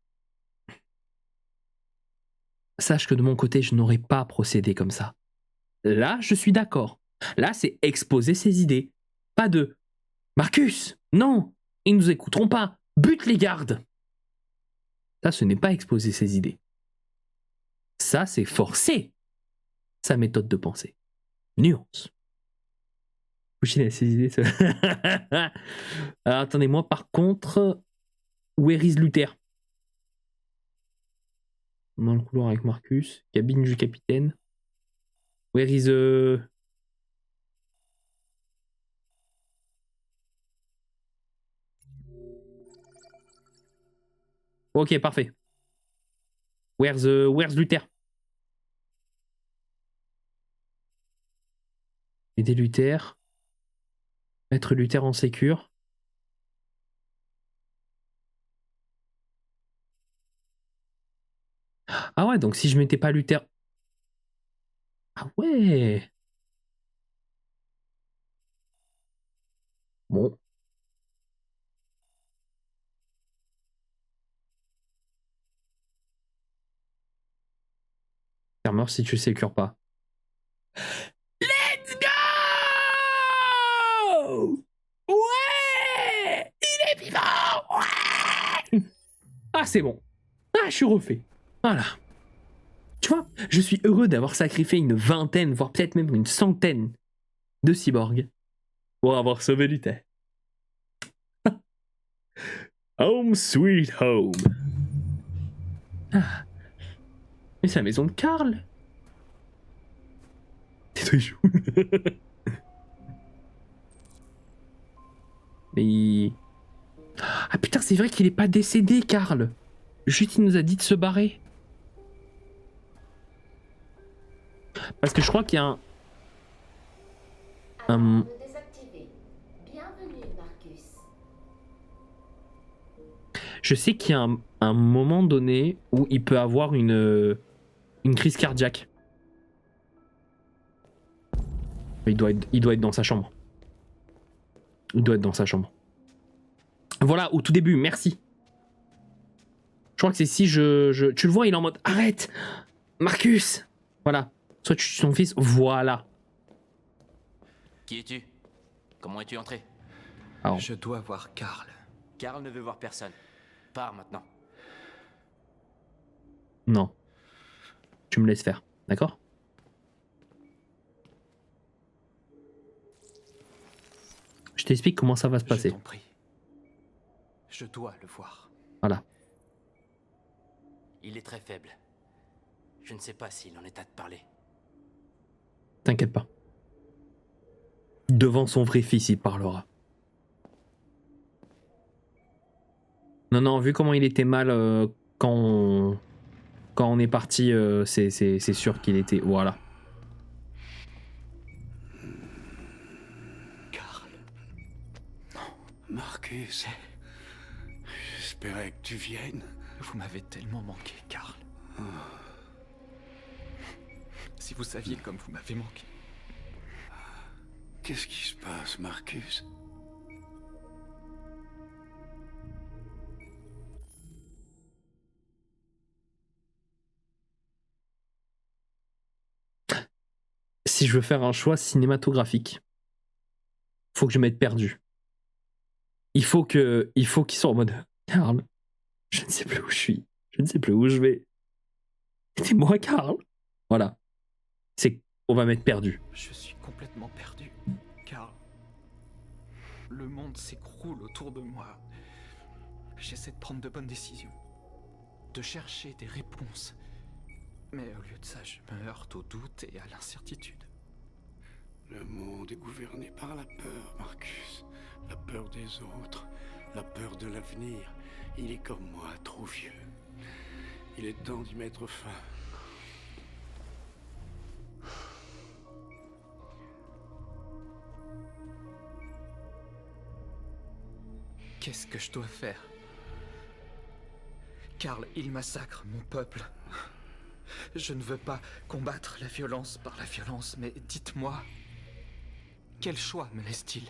sache que de mon côté, je n'aurais pas procédé comme ça. Là, je suis d'accord. Là, c'est exposer ses idées. Pas de... Marcus, non, ils ne nous écouteront pas. Bute les gardes. Ça, ce n'est pas exposer ses idées. Ça, c'est forcer sa méthode de pensée. Nuance. Pushing a ses idées. Ça... Alors, attendez, moi, par contre, where is Luther? Dans le couloir avec Marcus. Cabine du capitaine. Where is... Ok, parfait. Where's Luther? Aider Luther. Mettre Luther en sécure. Ah ouais, donc si je mettais pas Luther... Ah ouais. Bon. Fermeur si tu sécures pas. Let's go! Ouais! Il est vivant! Ouais! Ah, c'est bon. Ah, je suis refait. Voilà. Tu vois, je suis heureux d'avoir sacrifié une vingtaine, voire peut-être même une centaine de cyborgs pour avoir sauvé l'UTER. Home sweet home. Ah. Mais c'est la maison de Karl. C'est très chou. Mais... Ah putain, c'est vrai qu'il est pas décédé, Karl. Juste, il nous a dit de se barrer. Parce que je crois qu'il y a un... Je sais qu'il y a un moment donné où il peut avoir une crise cardiaque. Il doit être dans sa chambre. Il doit être dans sa chambre. Voilà, au tout début, merci. Je crois que c'est si tu le vois, il est en mode arrête, Marcus. Voilà. Soit tu tues son fils, voilà. Qui es-tu? Comment es-tu entré? Alors. Je dois voir Karl. Karl ne veut voir personne. Pars maintenant. Non. Tu me laisses faire, d'accord? Je t'explique comment ça va se passer. Je t'en prie. Je dois le voir. Voilà. Il est très faible. Je ne sais pas s'il en est à te parler. T'inquiète pas. Devant son vrai fils, il parlera. Non, vu comment il était mal quand on est parti, c'est sûr qu'il était... Voilà. Karl. Non, Marcus. J'espérais que tu viennes. Vous m'avez tellement manqué, Karl. Si vous saviez comme vous m'avez manqué. Qu'est-ce qui se passe, Marcus? Si je veux faire un choix cinématographique, faut que je mette perdu. Il faut qu'il soit en mode Karl, je ne sais plus où je suis, je ne sais plus où je vais. Aidez-moi, Karl. Voilà. On va mettre perdu. Je suis complètement perdu, Karl. Le monde s'écroule autour de moi. J'essaie de prendre de bonnes décisions, de chercher des réponses. Mais au lieu de ça, je me heurte au doute et à l'incertitude. Le monde est gouverné par la peur, Marcus. La peur des autres, la peur de l'avenir. Il est comme moi, trop vieux. Il est temps d'y mettre fin. Qu'est-ce que je dois faire? Karl, il massacre mon peuple. Je ne veux pas combattre la violence par la violence, mais dites-moi, quel choix me laisse-t-il?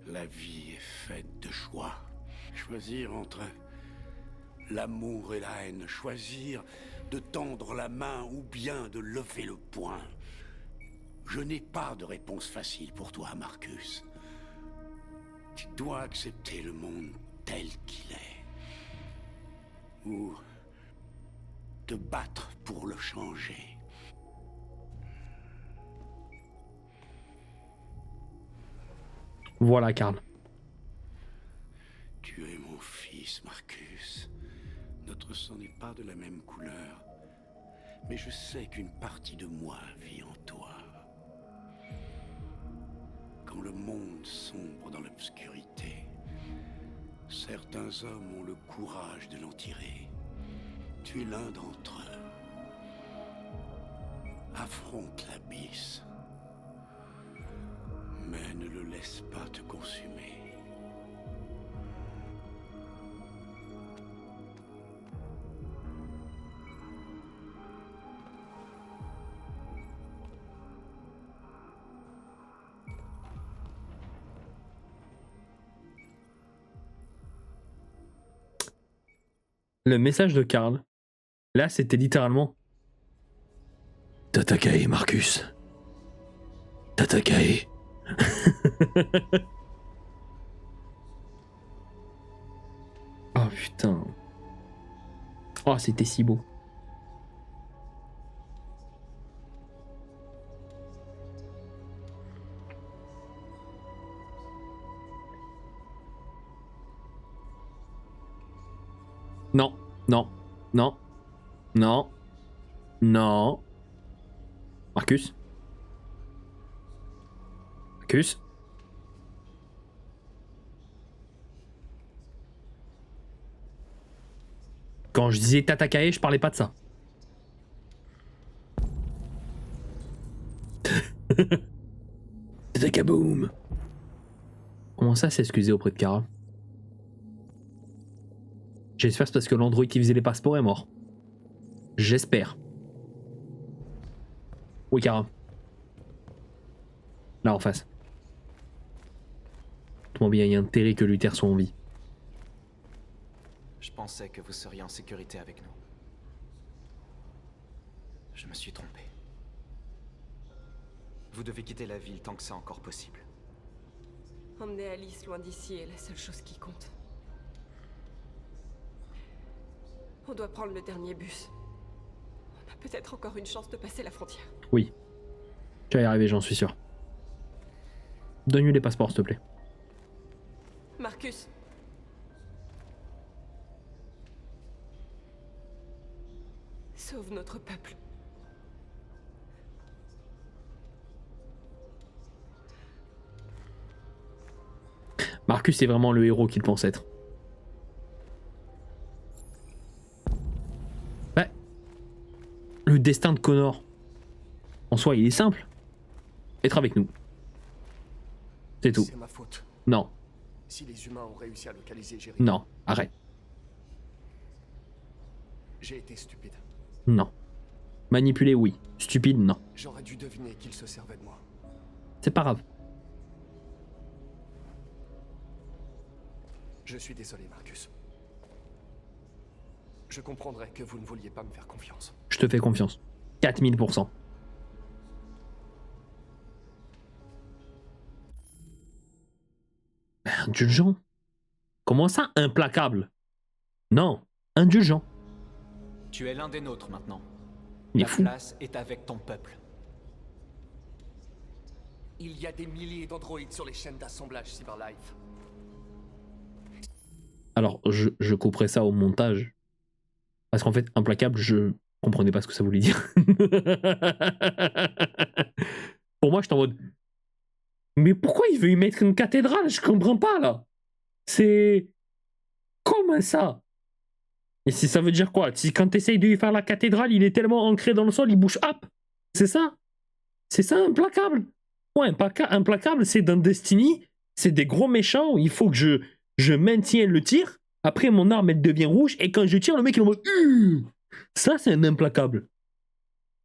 La vie est faite de choix. Choisir entre l'amour et la haine. Choisir de tendre la main ou bien de lever le poing. Je n'ai pas de réponse facile pour toi, Marcus. Tu dois accepter le monde tel qu'il est. Ou te battre pour le changer. Voilà, Karl. Tu es mon fils, Marcus. Notre sang n'est pas de la même couleur. Mais je sais qu'une partie de moi vit en toi. Quand le monde sombre dans l'obscurité, certains hommes ont le courage de l'en tirer. Tu es l'un d'entre eux. Affronte l'abysse. Mais ne le laisse pas te consumer. Le message de Karl, Là, c'était littéralement... Tatakae, Marcus. Tatakae. Oh putain. Oh, c'était si beau. Non, non, non, non, non. Marcus? Marcus? Quand je disais Tatakae, je parlais pas de ça. Tatakaboom. Comment ça s'excuser auprès de Kara? J'espère que c'est parce que l'android qui faisait les passeports est mort. J'espère. Oui, Kara. Là, en face. Tout bien, il y a intérêt que Luther soit en vie. Je pensais que vous seriez en sécurité avec nous. Je me suis trompé. Vous devez quitter la ville tant que c'est encore possible. Emmener Alice loin d'ici est la seule chose qui compte. On doit prendre le dernier bus. On a peut-être encore une chance de passer la frontière. Oui. Tu vas y arriver, j'en suis sûr. Donne-lui les passeports, s'il te plaît. Marcus. Sauve notre peuple. Marcus est vraiment le héros qu'il pense être. Ouais. Le destin de Connor, en soi, il est simple. Être avec nous. C'est tout. C'est ma faute. Non. Si les humains ont réussi à localiser Jericho. Non, arrête. J'ai été stupide. Non. Manipuler, oui. Stupide, non. J'aurais dû deviner qu'il se servait de moi. C'est pas grave. Je suis désolé, Marcus. Je comprendrais que vous ne vouliez pas me faire confiance. Je te fais confiance. 4000%. Indulgent? Comment ça, implacable? Non, indulgent. Tu es l'un des nôtres maintenant. Il est Ta fou. place est avec ton peuple. Il y a des milliers d'androïdes sur les chaînes d'assemblage Cyberlife. Alors, je couperai ça au montage. Parce qu'en fait, implacable, je comprenais pas ce que ça voulait dire. Pour moi, je suis en mode... Mais pourquoi il veut y mettre une cathédrale? Je comprends pas, là. C'est... Comment ça? Et si ça veut dire quoi? Si quand t'essayes de lui faire la cathédrale, il est tellement ancré dans le sol, il bouge hop. C'est ça? C'est ça, implacable? Ouais, implacable, c'est dans Destiny. C'est des gros méchants. Il faut que je maintiens le tir. Après, mon arme, elle devient rouge. Et quand je tire, le mec, il est en mode... Ça, c'est un implacable.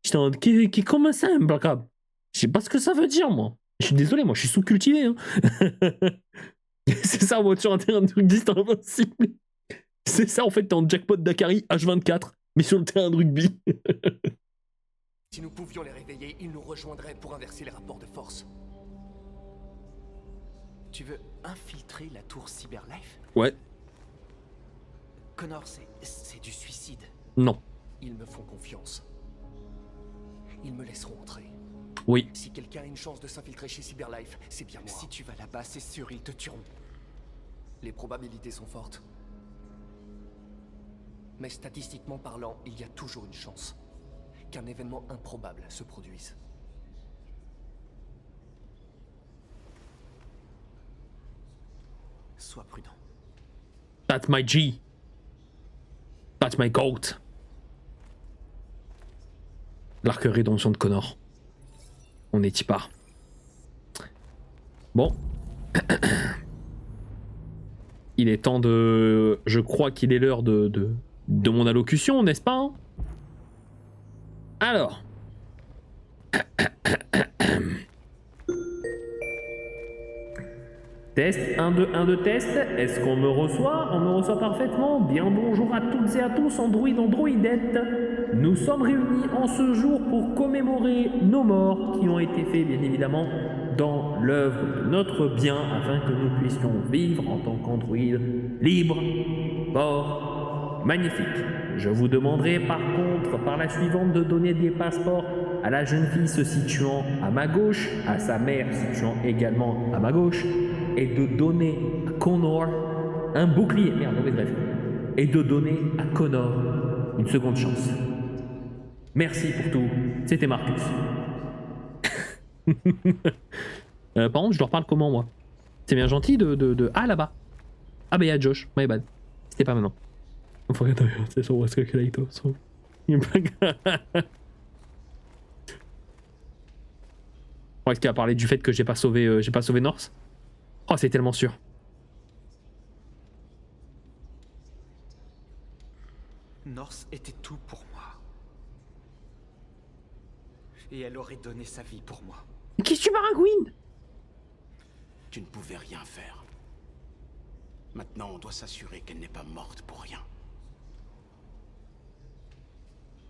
J'étais en mode... Comment ça, implacable? Je sais pas ce que ça veut dire, moi. Je suis désolé, moi, je suis sous-cultivé. Hein. C'est ça, voiture un terrain de rugby, c'est invincible. C'est ça, en fait, t'es en jackpot Dakari H24, mais sur le terrain de rugby. Si nous pouvions les réveiller, ils nous rejoindraient pour inverser les rapports de force. Tu veux infiltrer la tour Cyberlife? Ouais. Connor, c'est du suicide. Non. Ils me font confiance. Ils me laisseront entrer. Oui. Si quelqu'un a une chance de s'infiltrer chez Cyberlife, c'est bien moi. Si tu vas là-bas, c'est sûr, ils te tueront. Les probabilités sont fortes. Mais statistiquement parlant, il y a toujours une chance qu'un événement improbable se produise. Sois prudent. That's my G. That's my goat. L'arc rédemption de Connor. On est y part. Bon. Il est temps de... Je crois qu'il est l'heure de mon allocution, n'est-ce pas hein? Alors. Test, 1, 2, 1, 2, test. Est-ce qu'on me reçoit? On me reçoit parfaitement. Bien bonjour à toutes et à tous, androïdettes. Nous sommes réunis en ce jour pour commémorer nos morts qui ont été faits, bien évidemment, dans l'œuvre de notre bien, afin que nous puissions vivre en tant qu'androïdes libres, forts, magnifiques. Je vous demanderai par contre, par la suivante, de donner des passeports à la jeune fille se situant à ma gauche, à sa mère situant également à ma gauche, et de donner à Connor un bouclier, et de donner à Connor une seconde chance. Merci pour tout, c'était Marcus. Par contre, je leur parle comment, moi? C'est bien gentil de... Ah, là-bas. Ah, bah, il y a Josh, my bad. C'était pas maintenant. C'est son West Calculator. Est-ce qu'il a parlé du fait que j'ai pas sauvé North? Oh, c'est tellement sûr. North était tout pour moi. Et elle aurait donné sa vie pour moi. Qu'est-ce que tu baragouines? Tu ne pouvais rien faire. Maintenant, on doit s'assurer qu'elle n'est pas morte pour rien.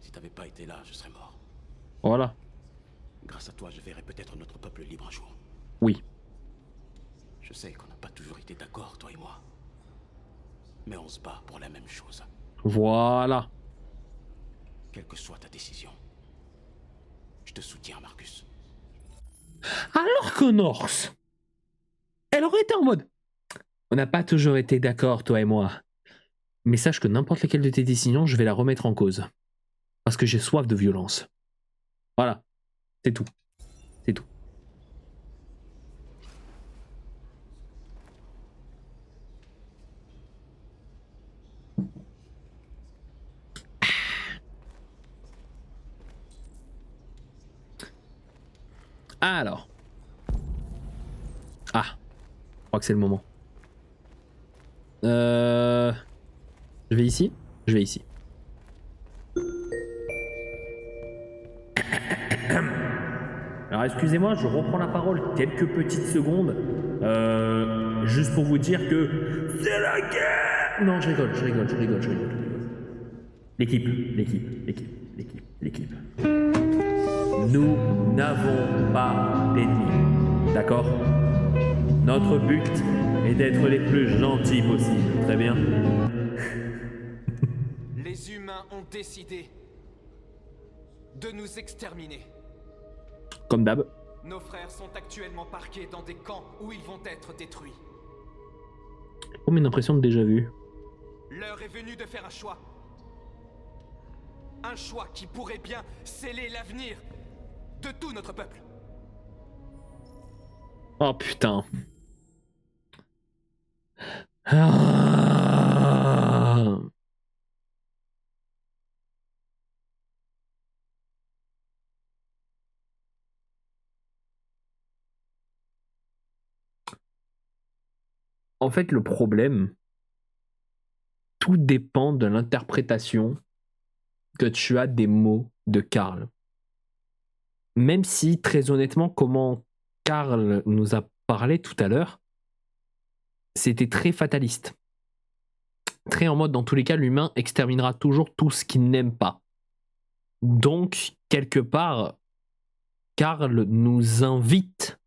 Si t'avais pas été là, je serais mort. Voilà. Grâce à toi, je verrai peut-être notre peuple libre un jour. Oui. Je sais qu'on n'a pas toujours été d'accord, toi et moi. Mais on se bat pour la même chose. Voilà. Quelle que soit ta décision, je te soutiens, Marcus. Alors que North, elle aurait été en mode... On n'a pas toujours été d'accord, toi et moi. Mais sache que n'importe laquelle de tes décisions, je vais la remettre en cause. Parce que j'ai soif de violence. Voilà. C'est tout. C'est tout. Alors. Ah. Je crois que c'est le moment. Je vais ici. Je vais ici. Alors excusez-moi, je reprends la parole quelques petites secondes. Juste pour vous dire que c'est la guerre. Non, je rigole. L'équipe. Nous n'avons pas d'ennemis. D'accord? Notre but est d'être les plus gentils possible. Très bien. Les humains ont décidé de nous exterminer. Comme d'hab. Nos frères sont actuellement parqués dans des camps où ils vont être détruits. Oh, mais une impression de déjà vu. L'heure est venue de faire un choix. Un choix qui pourrait bien sceller l'avenir de tout notre peuple. Oh putain. Ah. En fait, le problème, tout dépend de l'interprétation que tu as des mots de Karl. Même si, très honnêtement, comment Karl nous a parlé tout à l'heure, c'était très fataliste. Très en mode, dans tous les cas, l'humain exterminera toujours tout ce qu'il n'aime pas. Donc, quelque part, Karl nous invite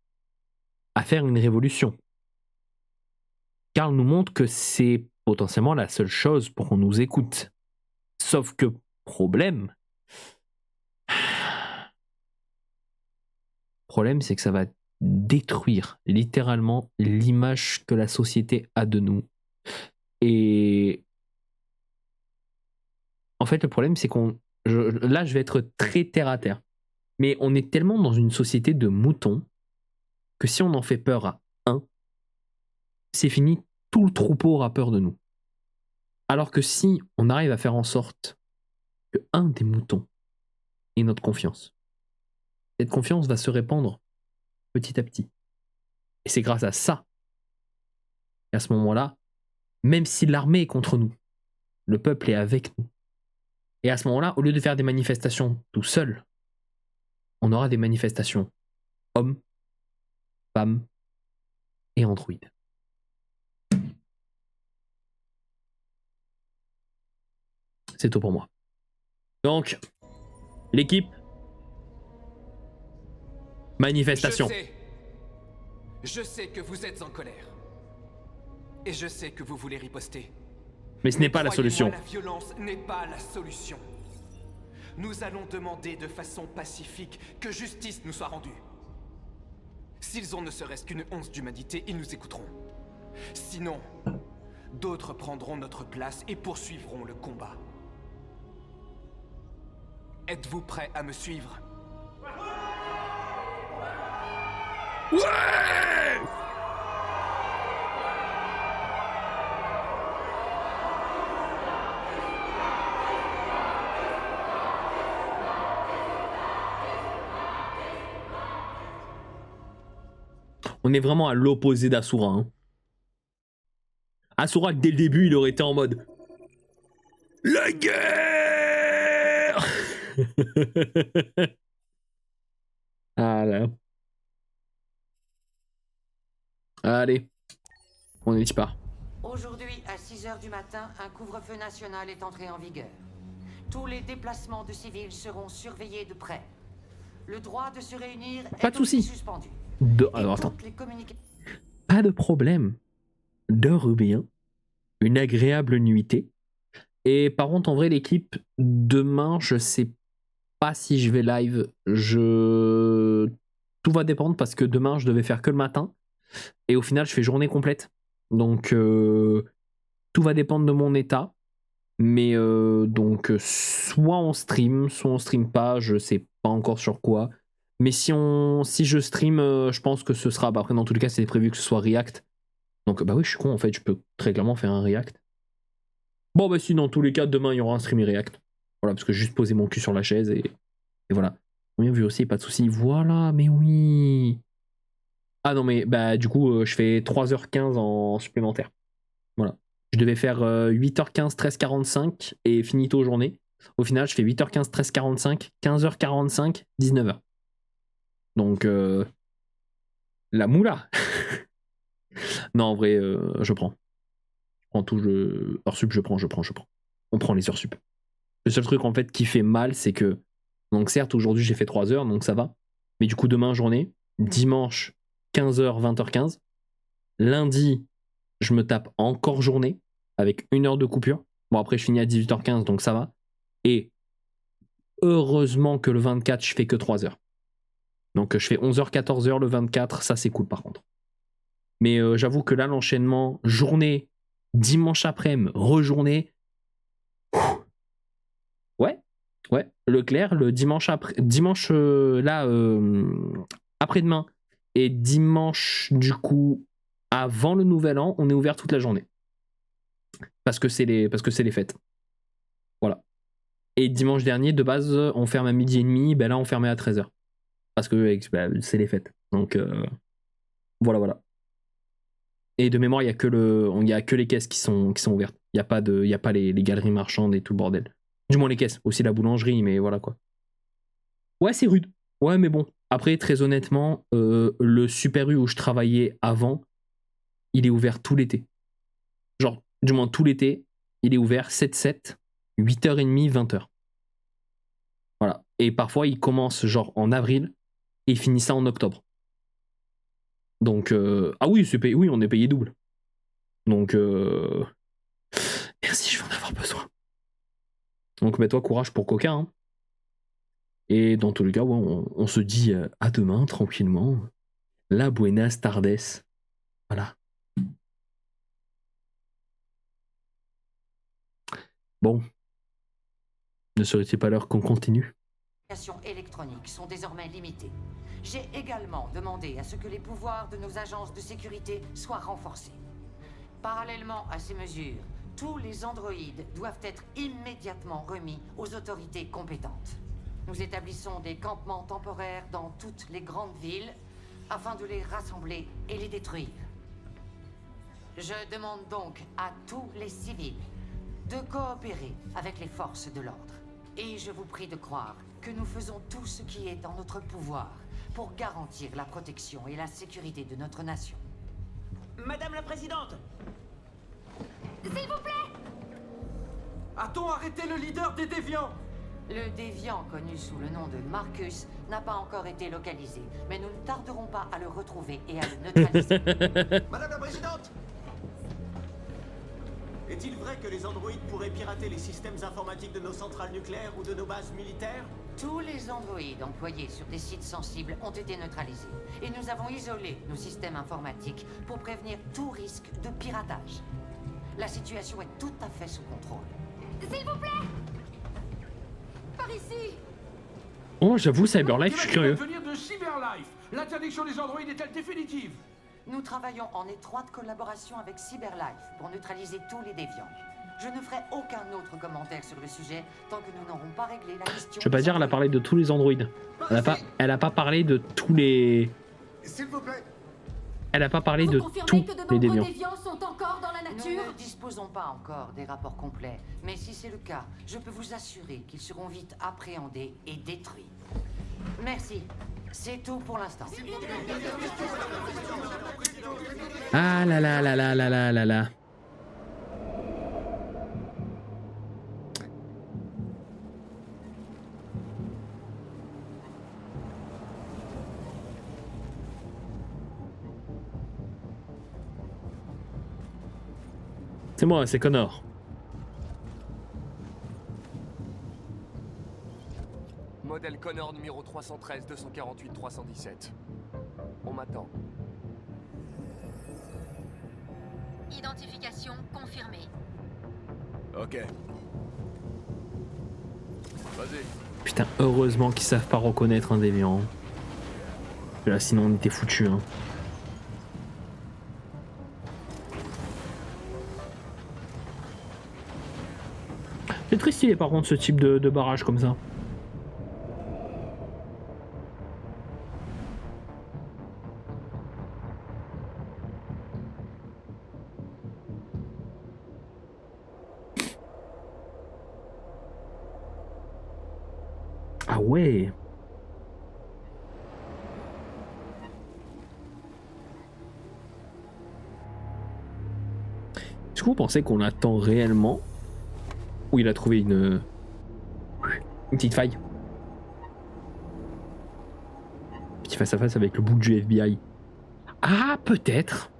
à faire une révolution. Karl nous montre que c'est potentiellement la seule chose pour qu'on nous écoute. Sauf que, problème, c'est que ça va détruire littéralement l'image que la société a de nous. Et en fait, le problème, c'est là, je vais être très terre à terre. Mais on est tellement dans une société de moutons que si on en fait peur à un, c'est fini, tout le troupeau aura peur de nous. Alors que si on arrive à faire en sorte que un des moutons ait notre confiance, cette confiance va se répandre petit à petit. Et c'est grâce à ça. Et à ce moment-là, même si l'armée est contre nous, le peuple est avec nous. Et à ce moment-là, au lieu de faire des manifestations tout seul, on aura des manifestations hommes, femmes et androïdes. c'est tout pour moi. Donc, l'équipe, manifestation. Je sais que vous êtes en colère. Et je sais que vous voulez riposter. Mais ce n'est pas la solution. La violence n'est pas la solution. Nous allons demander de façon pacifique que justice nous soit rendue. S'ils ont ne serait-ce qu'une once d'humanité, ils nous écouteront. Sinon, d'autres prendront notre place et poursuivront le combat. Êtes-vous prêts à me suivre? Ouais! On est vraiment à l'opposé d'Asura. Hein. Asura, dès le début, il aurait été en mode la guerre. Ah là. Allez, on y part. Aujourd'hui, à 6h du matin, un couvre-feu national est entré en vigueur. Tous les déplacements de civils seront surveillés de près. Le droit de se réunir Pas de soucis. suspendu. Alors attends. Pas de problème. Dors bien. Une agréable nuitée. Et par contre, en vrai, l'équipe, demain, je sais pas si je vais live. Tout va dépendre parce que demain, je devais faire que le matin. Et au final, je fais journée complète. Donc, tout va dépendre de mon état. Mais donc, soit on stream pas. Je sais pas encore sur quoi. Mais si je stream, je pense que ce sera... Bah après, dans tous les cas, c'est prévu que ce soit React. Donc, bah oui, je suis con, en fait, je peux très clairement faire un React. Bon, bah si, dans tous les cas, demain, il y aura un stream React. Voilà, parce que j'ai juste posé mon cul sur la chaise et voilà. Bien vu aussi, pas de soucis. Voilà, mais oui. Ah non, mais bah du coup, je fais 3h15 en supplémentaire. Voilà. Je devais faire 8h15, 13h45 et finito journée. Au final, je fais 8h15, 13h45, 15h45, 19h. Donc, la moula. Non, en vrai, je prends. Je prends tout. Heures sup, je prends. On prend les heures sup. Le seul truc, en fait, qui fait mal, c'est que... Donc, certes, aujourd'hui, j'ai fait 3 heures, donc ça va. Mais du coup, demain, journée. Dimanche, 15h, 20h15. Lundi, je me tape encore journée, avec 1 heure de coupure. Bon, après, je finis à 18h15, donc ça va. Et heureusement que le 24, je fais que 3 heures. Donc je fais 11h, 14h le 24, ça c'est cool par contre. Mais j'avoue que là, l'enchaînement, journée, dimanche après-midi, rejournée. Ouais. Leclerc, le dimanche après-demain et dimanche, du coup, avant le nouvel an, on est ouvert toute la journée. Parce que c'est les fêtes. Voilà. Et dimanche dernier, de base, on ferme à 12h30, ben là, on fermait à 13h. Parce que c'est les fêtes. Donc, voilà. Et de mémoire, il n'y a que les caisses qui sont ouvertes. Il n'y a pas les galeries marchandes et tout le bordel. Du moins les caisses, aussi la boulangerie, mais voilà quoi. Ouais, c'est rude. Ouais, mais bon. Après, très honnêtement, le Super U où je travaillais avant, il est ouvert tout l'été. Genre, du moins tout l'été, il est ouvert 7-7, 8h30, 20h. Voilà. Et parfois, il commence genre en avril et il finit ça en octobre. Donc, ah oui, oui, on est payé double. Donc, merci, je vais en avoir besoin. Donc, mets-toi courage pour Coca. Hein. Et dans tous les cas, ouais, on se dit à demain, tranquillement. La buenas tardes. Voilà. Bon. Ne serait-il pas l'heure qu'on continue ? Les communications électroniques sont désormais limitées. J'ai également demandé à ce que les pouvoirs de nos agences de sécurité soient renforcés. Parallèlement à ces mesures, tous les androïdes doivent être immédiatement remis aux autorités compétentes. Nous établissons des campements temporaires dans toutes les grandes villes afin de les rassembler et les détruire. Je demande donc à tous les civils de coopérer avec les forces de l'ordre. Et je vous prie de croire que nous faisons tout ce qui est en notre pouvoir pour garantir la protection et la sécurité de notre nation. Madame la Présidente! S'il vous plaît! A-t-on arrêté le leader des déviants? Le déviant connu sous le nom de Marcus n'a pas encore été localisé, mais nous ne tarderons pas à le retrouver et à le neutraliser. Madame la Présidente! Est-il vrai que les androïdes pourraient pirater les systèmes informatiques de nos centrales nucléaires ou de nos bases militaires? Tous les androïdes employés sur des sites sensibles ont été neutralisés, et nous avons isolé nos systèmes informatiques pour prévenir tout risque de piratage. La situation est tout à fait sous contrôle. S'il vous plaît! Par ici! Oh, j'avoue, Cyberlife, je suis curieux. Venir de Cyberlife. L'interdiction des androïdes est-elle définitive? Nous travaillons en étroite collaboration avec Cyberlife pour neutraliser tous les déviants. Je ne ferai aucun autre commentaire sur le sujet tant que nous n'aurons pas réglé la question. Je veux pas dire, elle a parlé de tous les androïdes. Elle a pas parlé de tous les... S'il vous plaît. Elle a pas parlé de tous les déviants. Sont encore dans la nature? Nous ne disposons pas encore des rapports complets, mais si c'est le cas, je peux vous assurer qu'ils seront vite appréhendés et détruits. Merci. C'est tout pour l'instant. Ah là là là là là là là là. C'est moi, c'est Connor. Modèle Connor numéro 313-248-317. On m'attend. Identification confirmée. Ok. Vas-y. Putain, heureusement qu'ils savent pas reconnaître un déviant. Là, sinon on était foutus. Hein. C'est très stylé par contre ce type de barrage comme ça. Ah ouais. Est-ce que vous pensez qu'on attend réellement? Ou il a trouvé une petite faille? Petit face à face avec le bout du FBI. Ah, peut-être.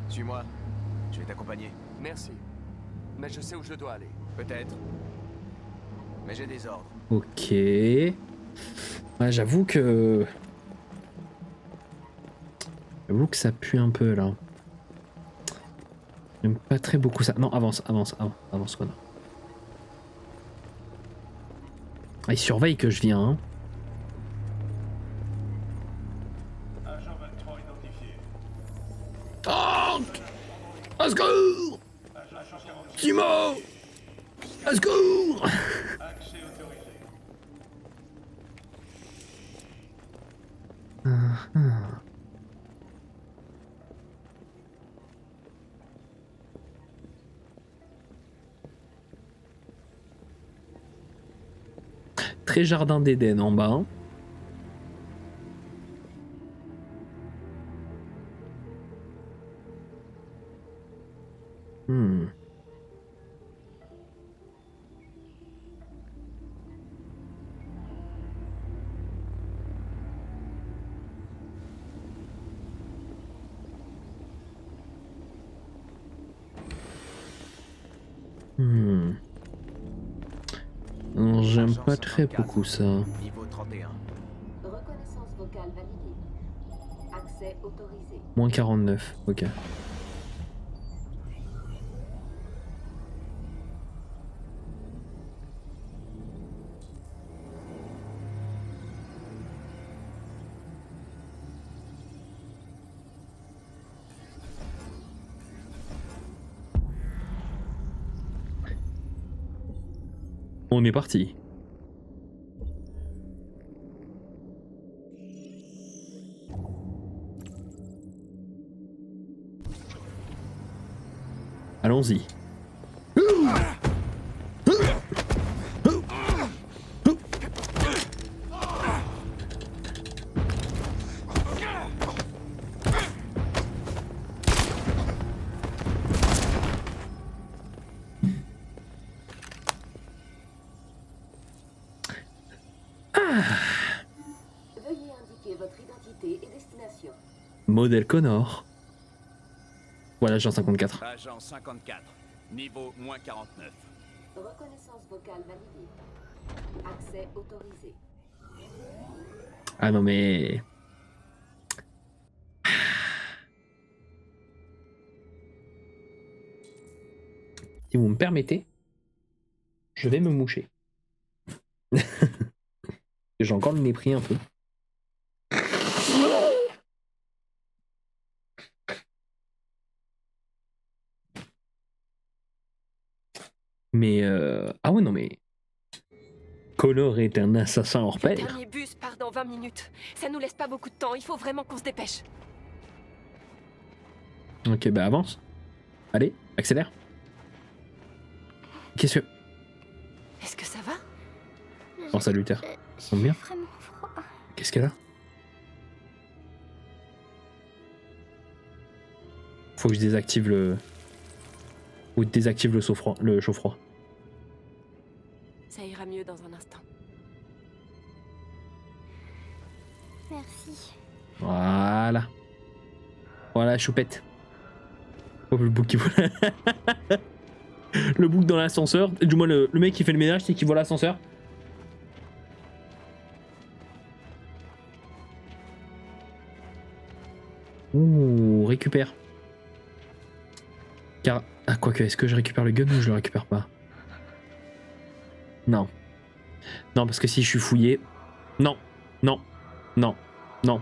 Suis-moi. Je vais t'accompagner. Merci. Mais je sais où je dois aller. Peut-être. Mais j'ai des ordres. Ok. Ouais, j'avoue que ça pue un peu là. J'aime pas très beaucoup ça. Non, avance quoi. Ah, il surveille que je viens. Hein. Agent 23 identifié. Oh, au secours! Timo! Au secours! Accès autorisé. Très jardin d'Éden en bas. Hein. J'aime pas très beaucoup ça. Niveau 31. Reconnaissance vocale validée. Accès autorisé. Moins 49, ok. On est parti. Allons-y. Modèle Connor. Voilà, agent 54. Agent 54, niveau moins 49. Reconnaissance vocale validée. Accès autorisé. Ah non mais... Si vous me permettez, je vais me moucher. J'ai encore le nez pris un peu. Mais ah ouais non mais... Connor est un assassin hors Le pair. dernier bus part dans 20 minutes. Ça nous laisse pas beaucoup de temps, il faut vraiment qu'on se dépêche. Ok, bah avance. Allez, accélère. Qu'est-ce que... Est-ce que ça va? Oh salutaire. Ça va bien? Qu'est-ce qu'elle a? Faut que je désactive le... Ou désactive le chaud-froid. Ça ira mieux dans un instant. Merci. Voilà. Voilà, choupette. Oh, le bouc qui voit... Le bouc dans l'ascenseur. Du moins, le mec qui fait le ménage, c'est qui voit l'ascenseur. Ouh, récupère. Car... Ah, quoique, est-ce que je récupère le gun ou je le récupère pas? Non. Non, parce que si je suis fouillé... Non, non, non, non,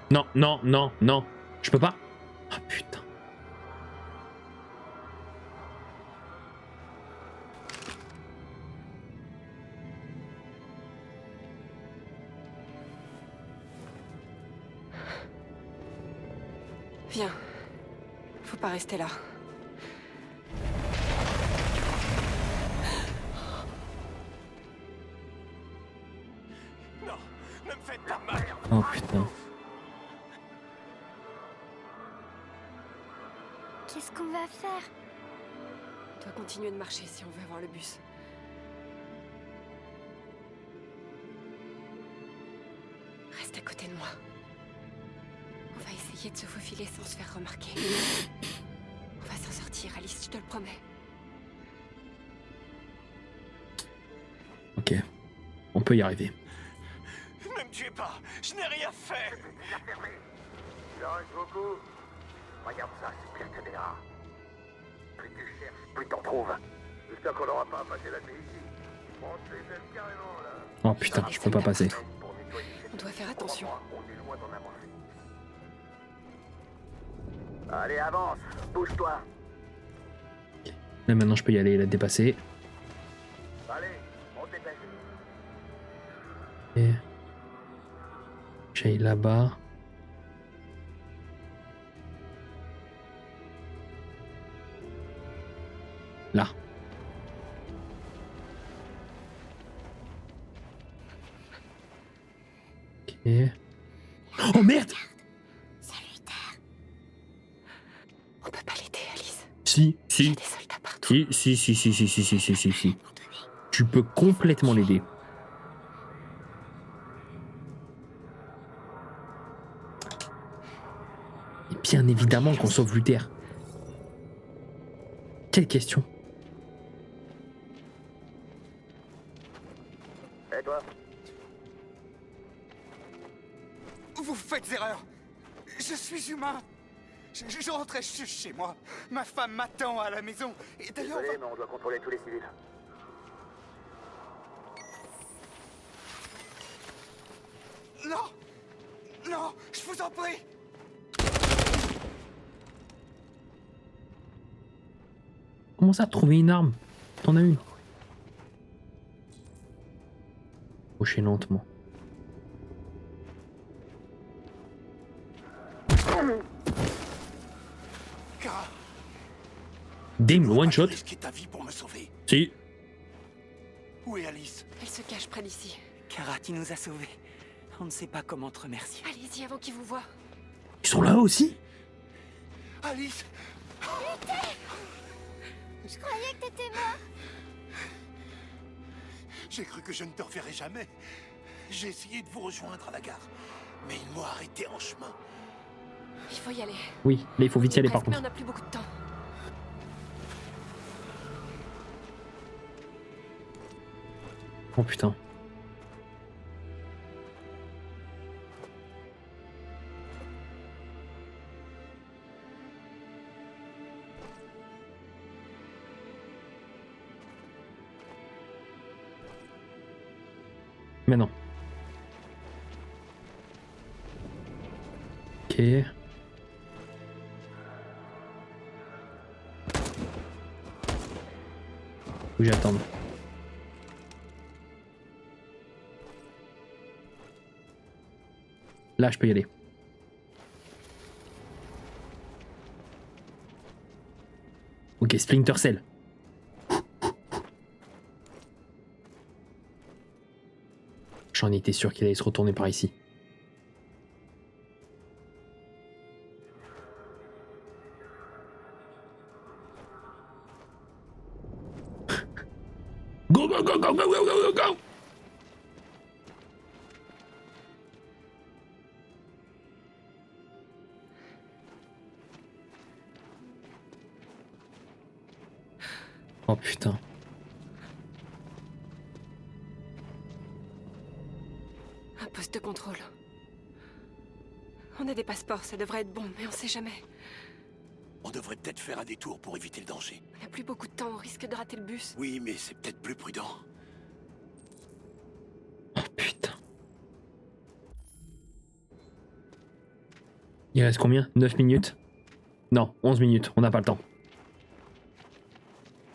non, non, non, non. Je peux pas? Ah, putain. Viens. Faut pas rester là. Non, ne me faites pas mal. Oh putain. Qu'est-ce qu'on va faire? On doit continuer de marcher si on veut avoir le bus. Reste à côté de moi. On va essayer de se faufiler sans se faire remarquer. On va s'en sortir, Alice, je te le promets. Ok. On peut y arriver. Ne me tuez pas, je n'ai rien fait. Il en reste beaucoup. Regarde ça, c'est pire que des rats. Plus tu cherches, plus t'en trouves. J'espère qu'on n'aura pas à passer la nuit ici. On se les aime carrément là. Oh putain, je peux pas passer. On doit faire attention. On est loin d'en avancer. Allez, avance, bouge-toi. Là maintenant je peux y aller, la dépasser. Allez, on te dépêche. Et... J'aille là-bas. Là. Ok. Oh merde! On peut pas l'aider, Alice. Si. Il y a des soldats partout. Si. Tu peux complètement l'aider. Et bien évidemment qu'on sauve Luther. Quelle question? Et toi? Vous faites erreur. Je suis humain. Je rentrais chez moi. Ma femme m'attend à la maison. Et d'ailleurs... Désolé, mais on doit contrôler tous les civils. Non! Non! Je vous en prie! Comment ça, trouver une arme? T'en as une? Approchez lentement. Kara, Dim, one shot. risquer ta vie pour me sauver. Si. Où est Alice? Elle se cache près d'ici. Kara, tu nous as sauvés. On ne sait pas comment te remercier. Allez-y avant qu'il vous voie. Ils sont là aussi? Alice! Je croyais que t'étais mort. J'ai cru que je ne te reverrais jamais. J'ai essayé de vous rejoindre à la gare, mais ils m'ont arrêté en chemin. Il faut y aller. Oui, là il faut vite y aller par Presque, mais contre. on n'a plus beaucoup de temps. Oh putain. Mais non. Ok. Faut que j'attende. Là, je peux y aller. Ok, Splinter Cell. J'en étais sûr qu'il allait se retourner par ici. Go, go, go, go, go, go, go, go! Oh putain. Un poste de contrôle. On a des passeports, ça devrait être bon, mais on sait jamais. On devrait peut-être faire un détour pour éviter le danger. On n'a plus beaucoup de temps, on risque de rater le bus. Oui, mais c'est peut-être plus prudent. Oh putain. Il reste combien? 9 minutes? Non, 11 minutes, on n'a pas le temps.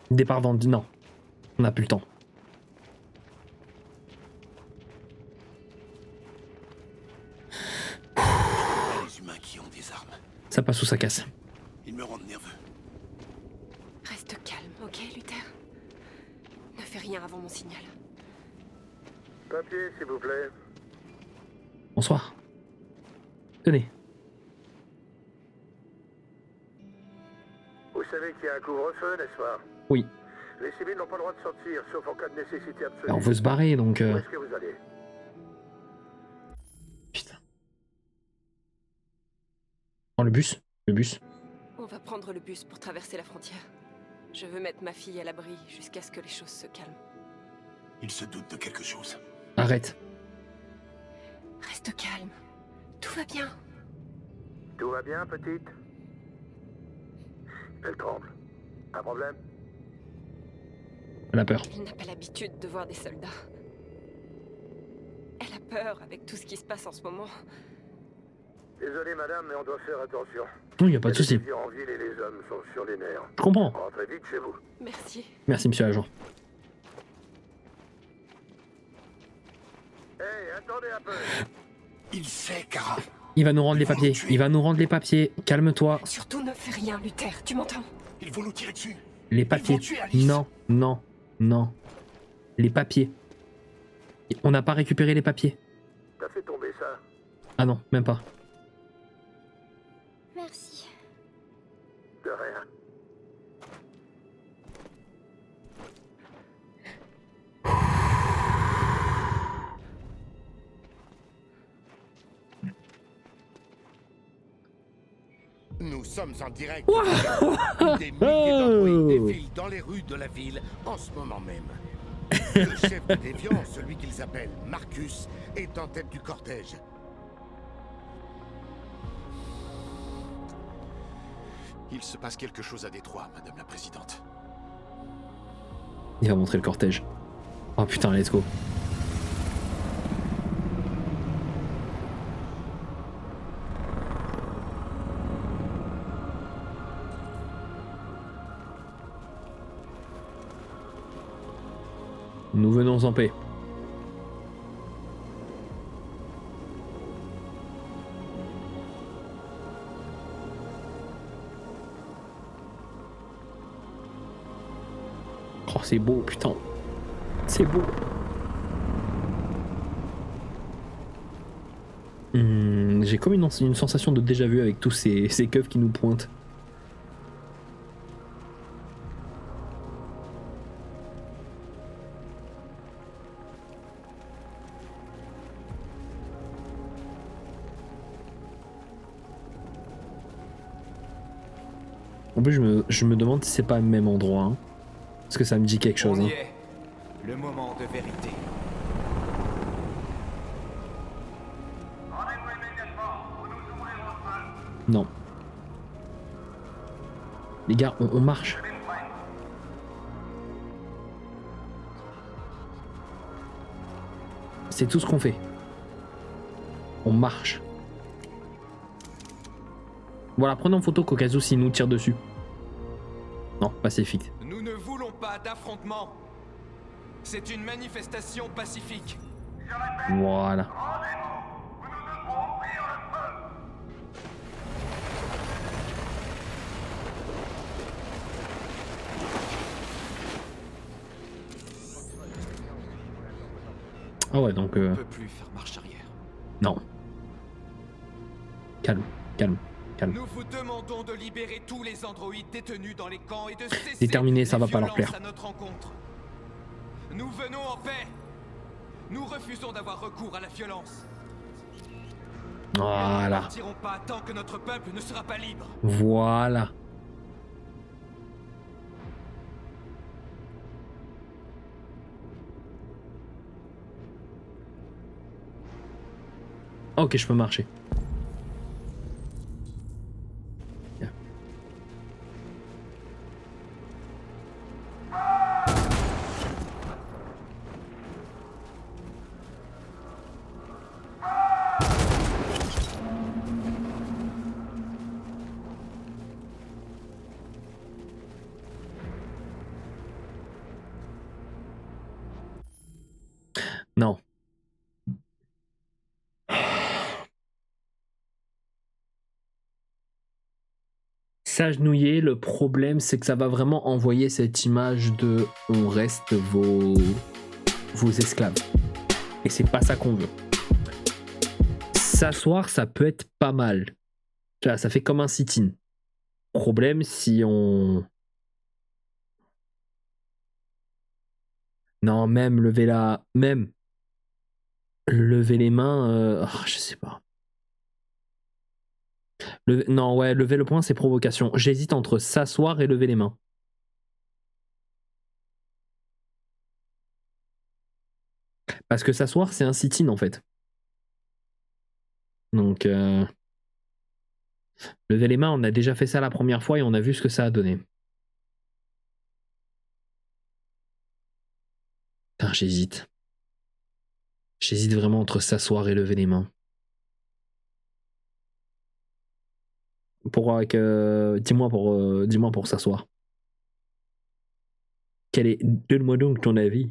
Départ vendu, non. On n'a plus le temps. Les humains qui ont des armes. Ça passe ou ça casse. Ils me rendent nerveux. Reste calme, ok, Luther? Ne fais rien avant mon signal. Papier, s'il vous plaît. Bonsoir. Tenez. Vous savez qu'il y a un couvre-feu, n'est-ce pas? Oui. Les civils n'ont pas le droit de sortir, sauf en cas de nécessité absolue. Bah, on veut se barrer donc. Où est-ce que vous allez? Putain. Oh, le bus. Le bus. On va prendre le bus pour traverser la frontière. Je veux mettre ma fille à l'abri jusqu'à ce que les choses se calment. Il se doute de quelque chose. Arrête. Reste calme. Tout va bien. Tout va bien, petite? Elle tremble. Un problème? Elle a peur. Elle n'a pas l'habitude de voir des soldats. Elle a peur avec tout ce qui se passe en ce moment. Désolé, madame, mais on doit faire attention. Non, y a pas de souci. Les déviants en ville et les hommes sont sur les nerfs. Je comprends. Rentrez vite chez vous. Merci. Merci, monsieur l'agent. Hey, attendez un peu. Il sait, Kara. Il va nous rendre les papiers. Il va nous rendre les papiers. Calme-toi. Surtout ne fais rien, Luther. Tu m'entends? Ils vont nous tirer dessus. Les papiers. Ils vont tuer Alice. Non, non, non. Les papiers. On n'a pas récupéré les papiers. T'as fait tomber ça? Ah non, même pas. Merci. De rien. Nous sommes en direct. Des milliers d'androïdes défilent dans les rues de la ville en ce moment même. Le chef des déviants, celui qu'ils appellent Marcus, est en tête du cortège. Il se passe quelque chose à Détroit, Madame la Présidente. Il va montrer le cortège. Oh putain, let's go. Nous venons en paix. Oh, c'est beau, putain. C'est beau. J'ai comme une sensation de déjà-vu avec tous ces keufs qui nous pointent. En plus, je me demande si c'est pas le même endroit. Hein. Parce que ça me dit quelque chose. On y Hein. est. Le moment de vérité. Non. Les gars, on marche. C'est tout ce qu'on fait. On marche. Voilà, prenez en photo qu'au cas où s'il nous tire dessus. Non, pacifique. Nous ne voulons pas d'affrontement. C'est une manifestation pacifique. Voilà. Ah ouais, donc... On peut plus faire marche arrière. Non. Calme, calme, calme. Nous vous demandons de libérer tous les androïdes détenus dans les camps et de cesser Déterminé, ça va pas leur plaire. à notre rencontre. Nous venons en paix. Nous refusons d'avoir recours à la violence. Voilà. Nous ne partirons pas tant que notre peuple ne sera pas libre. Voilà. Ok, je peux marcher. Bien. Non. S'agenouiller, le problème c'est que ça va vraiment envoyer cette image de on reste vos esclaves. Et c'est pas ça qu'on veut. S'asseoir, ça peut être pas mal. Ça fait comme un sit-in. Problème si on... Non, même lever la... Même lever les mains, je sais pas. Non, ouais, lever le poing, c'est provocation. J'hésite entre s'asseoir et lever les mains. Parce que s'asseoir, c'est un sit-in, en fait. Donc, lever les mains, on a déjà fait ça la première fois et on a vu ce que ça a donné. Putain, j'hésite. J'hésite vraiment entre s'asseoir et lever les mains. Dis-moi pour s'asseoir. Donne-moi donc ton avis.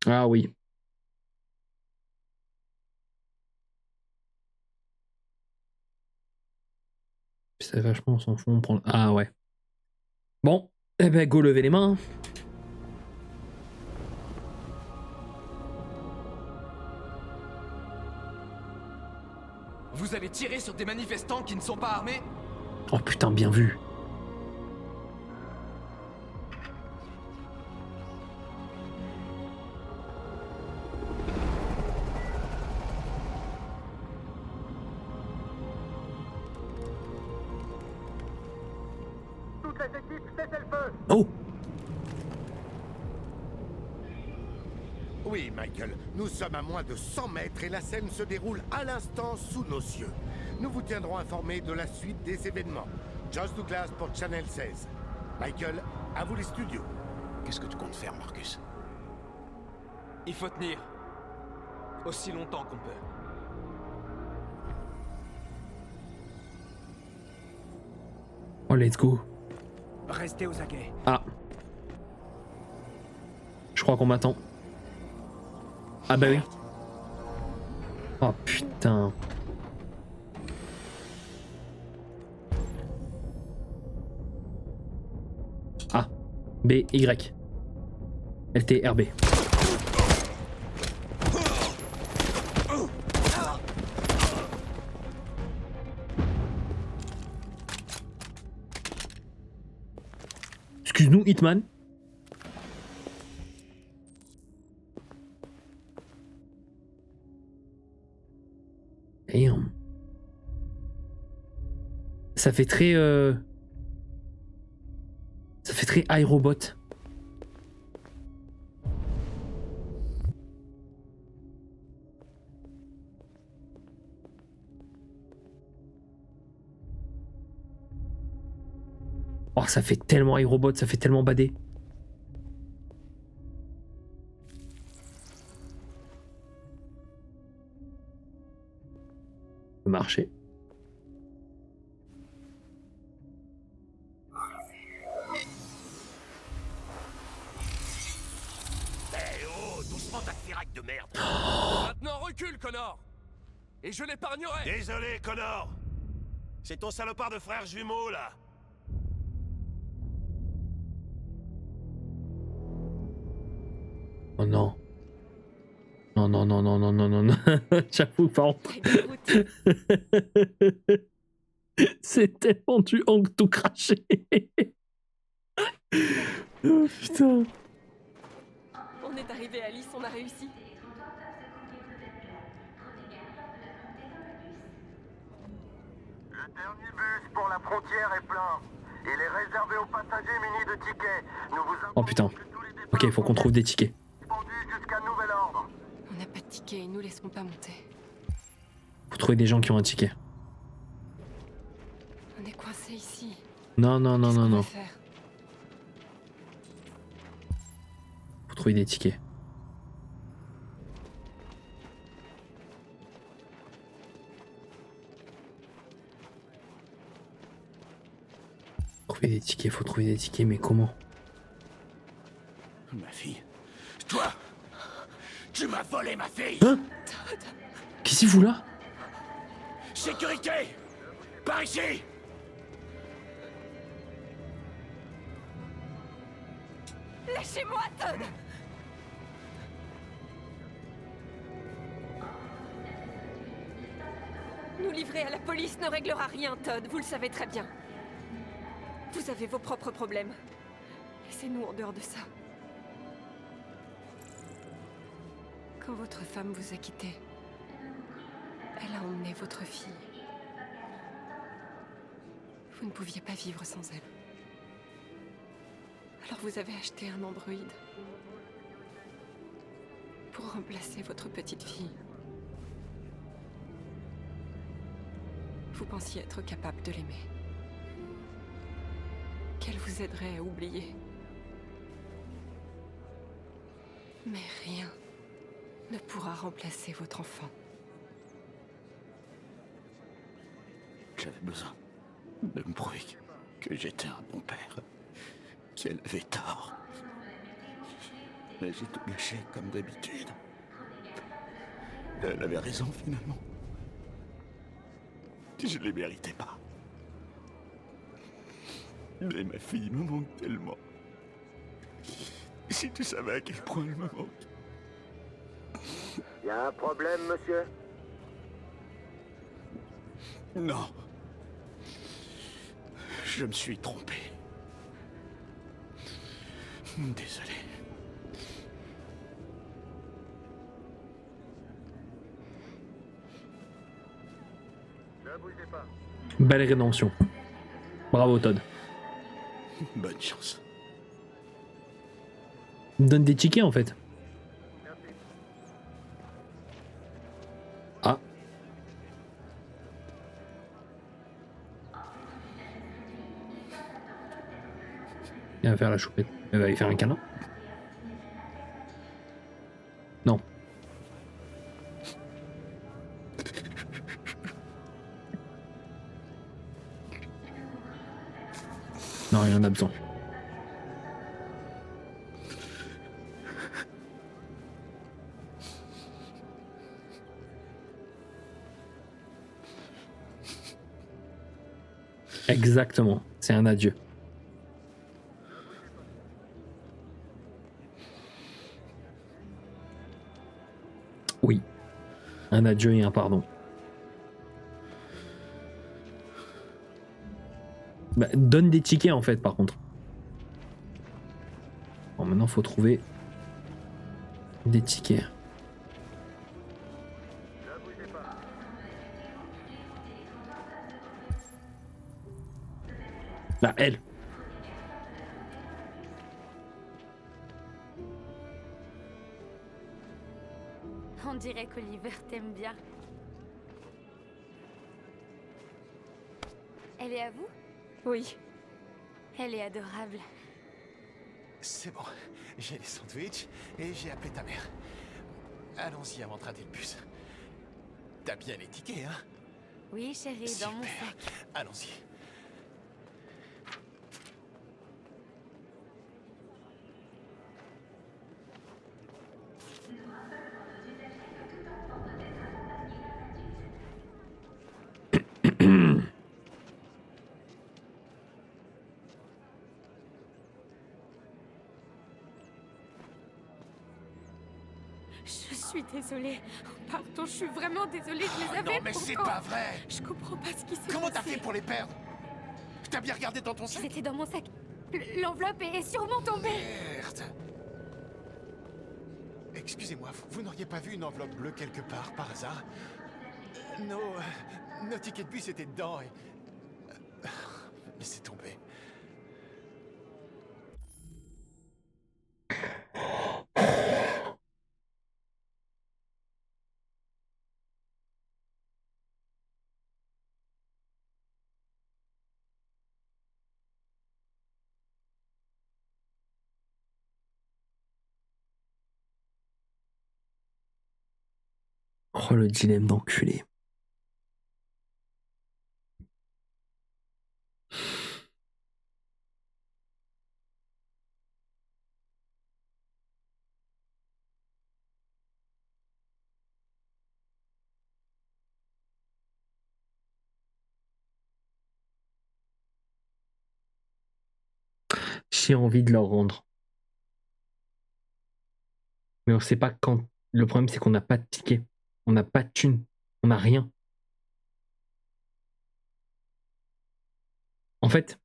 Ah oui. C'est vachement, on s'en fout, on prend... Ah ouais. Bon, eh ben go lever les mains. Vous allez tirer sur des manifestants qui ne sont pas armés? Oh putain, bien vu. Oh! Oui, Michael, nous sommes à moins de 100 mètres et la scène se déroule à l'instant sous nos cieux. Nous vous tiendrons informés de la suite des événements. Josh Douglas pour Channel 16. Michael, à vous les studios. Qu'est-ce que tu comptes faire, Marcus? Il faut tenir. Aussi longtemps qu'on peut. Oh, let's go. Restez aux aguets. Ah. Je crois qu'on m'attend. Ah bah oui. Oh putain. A, B, Y. LT, RB. Excuse-nous, Hitman. Damn. Ça fait très... Ça fait très iRobot. Oh, ça fait tellement iRobot, ça fait tellement badé. Marcher. Doucement ta firaque de merde. Maintenant recule, Connor. Et je l'épargnerai. Désolé, Connor. C'est ton salopard de frère jumeau, là. Oh non. Non, non, non, non, non, non, non, non. J'avoue, par contre. C'est tellement du Hank tout craché. Oh putain. On est arrivé à Alice, on a réussi. Le dernier bus pour la frontière est plein. Il est réservé aux passagers munis de tickets. Nous vous Oh putain. Ok, il faut qu'on trouve des tickets. jusqu'à nouvel ordre. On n'a pas de ticket et nous laisserons pas monter. Faut trouver des gens qui ont un ticket. On est coincés ici. Non, non, non, non, non. Faire Faut trouver des tickets. Trouver des tickets, faut trouver des tickets, mais comment? Ma fille. Toi, tu m'as volé ma fille. Hein? Qu'est-ce qu'il fout là? Sécurité! Par ici! Lâchez-moi, Todd! Nous livrer à la police ne réglera rien, Todd, vous le savez très bien. Vous avez vos propres problèmes. Laissez-nous en dehors de ça. Quand votre femme vous a quitté, elle a emmené votre fille. Vous ne pouviez pas vivre sans elle. Alors vous avez acheté un androïde pour remplacer votre petite fille. Vous pensiez être capable de l'aimer. Qu'elle vous aiderait à oublier. Mais rien ne pourra remplacer votre enfant. J'avais besoin de me prouver que j'étais un bon père. Qu'elle avait tort. Mais j'ai tout gâché comme d'habitude. Elle avait raison finalement. Je les méritais pas. Mais ma fille me manque tellement. Si tu savais à quel point elle me manque. Y a un problème, monsieur? Non. Je me suis trompé. Désolé. Ne bougez pas. Belle rédemption. Bravo Todd. Bonne chance. Donne des tickets en fait. Ah. Elle va faire la choupette. Elle va y faire un câlin. Non. Non, il y en a besoin. Exactement, c'est un adieu. Oui, un adieu et un pardon. Bah, donne des tickets en fait par contre. Bon, maintenant, faut trouver des tickets. Là, elle. On dirait qu'Oliver t'aime bien. Elle est à vous? Oui. Elle est adorable. C'est bon, j'ai les sandwichs et j'ai appelé ta mère. Allons-y avant de rater le bus. T'as bien les tickets, hein? Oui, chérie, dans mon sac. Allons-y. Je suis désolée. Pardon, je suis vraiment désolée, je les avais. Non, mais c'est pas vrai! Je comprends pas ce qui s'est passé. Comment t'as fait pour les perdre? T'as bien regardé dans ton sac? C'était dans mon sac. L'enveloppe est sûrement tombée. Merde! Excusez-moi, vous n'auriez pas vu une enveloppe bleue quelque part, par hasard? Nos tickets de bus étaient dedans et... Laissez tomber. Oh, le dilemme d'enculé. J'ai envie de leur rendre. Mais on sait pas quand. Le problème, c'est qu'on n'a pas de ticket. On n'a pas de thune. On n'a rien. En fait.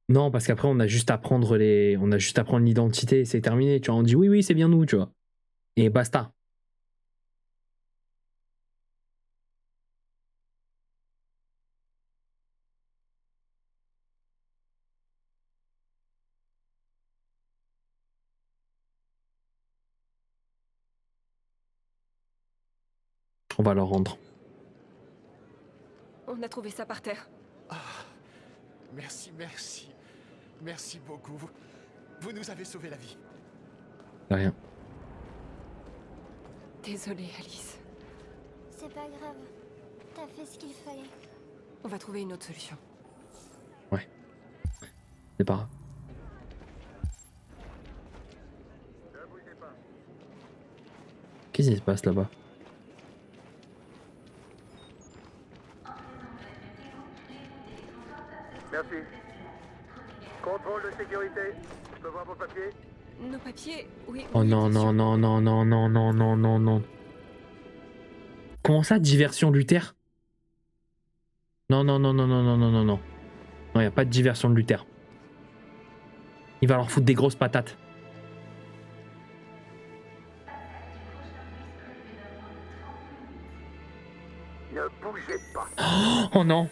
Non, parce qu'après, on a juste à prendre l'identité et c'est terminé. Tu vois, on dit oui, c'est bien nous, tu vois. Et basta. On va leur rendre. On a trouvé ça par terre. Merci, merci. Merci beaucoup. Vous nous avez sauvé la vie. De rien. Désolée, Alice. C'est pas grave. T'as fait ce qu'il fallait. On va trouver une autre solution. Ouais. C'est pas grave. Qu'est-ce qui se passe là-bas? Merci. Contrôle de sécurité. Je peux voir vos papiers? Nos papiers, oui. Oh non, non, non, non, non, non, non, non, non, non. Comment ça, diversion Luther? Non, non, non, non, non, non, non, non, non. Non, y a pas de diversion de Luther. Il va leur foutre des grosses patates. Ne bougez pas. Oh non.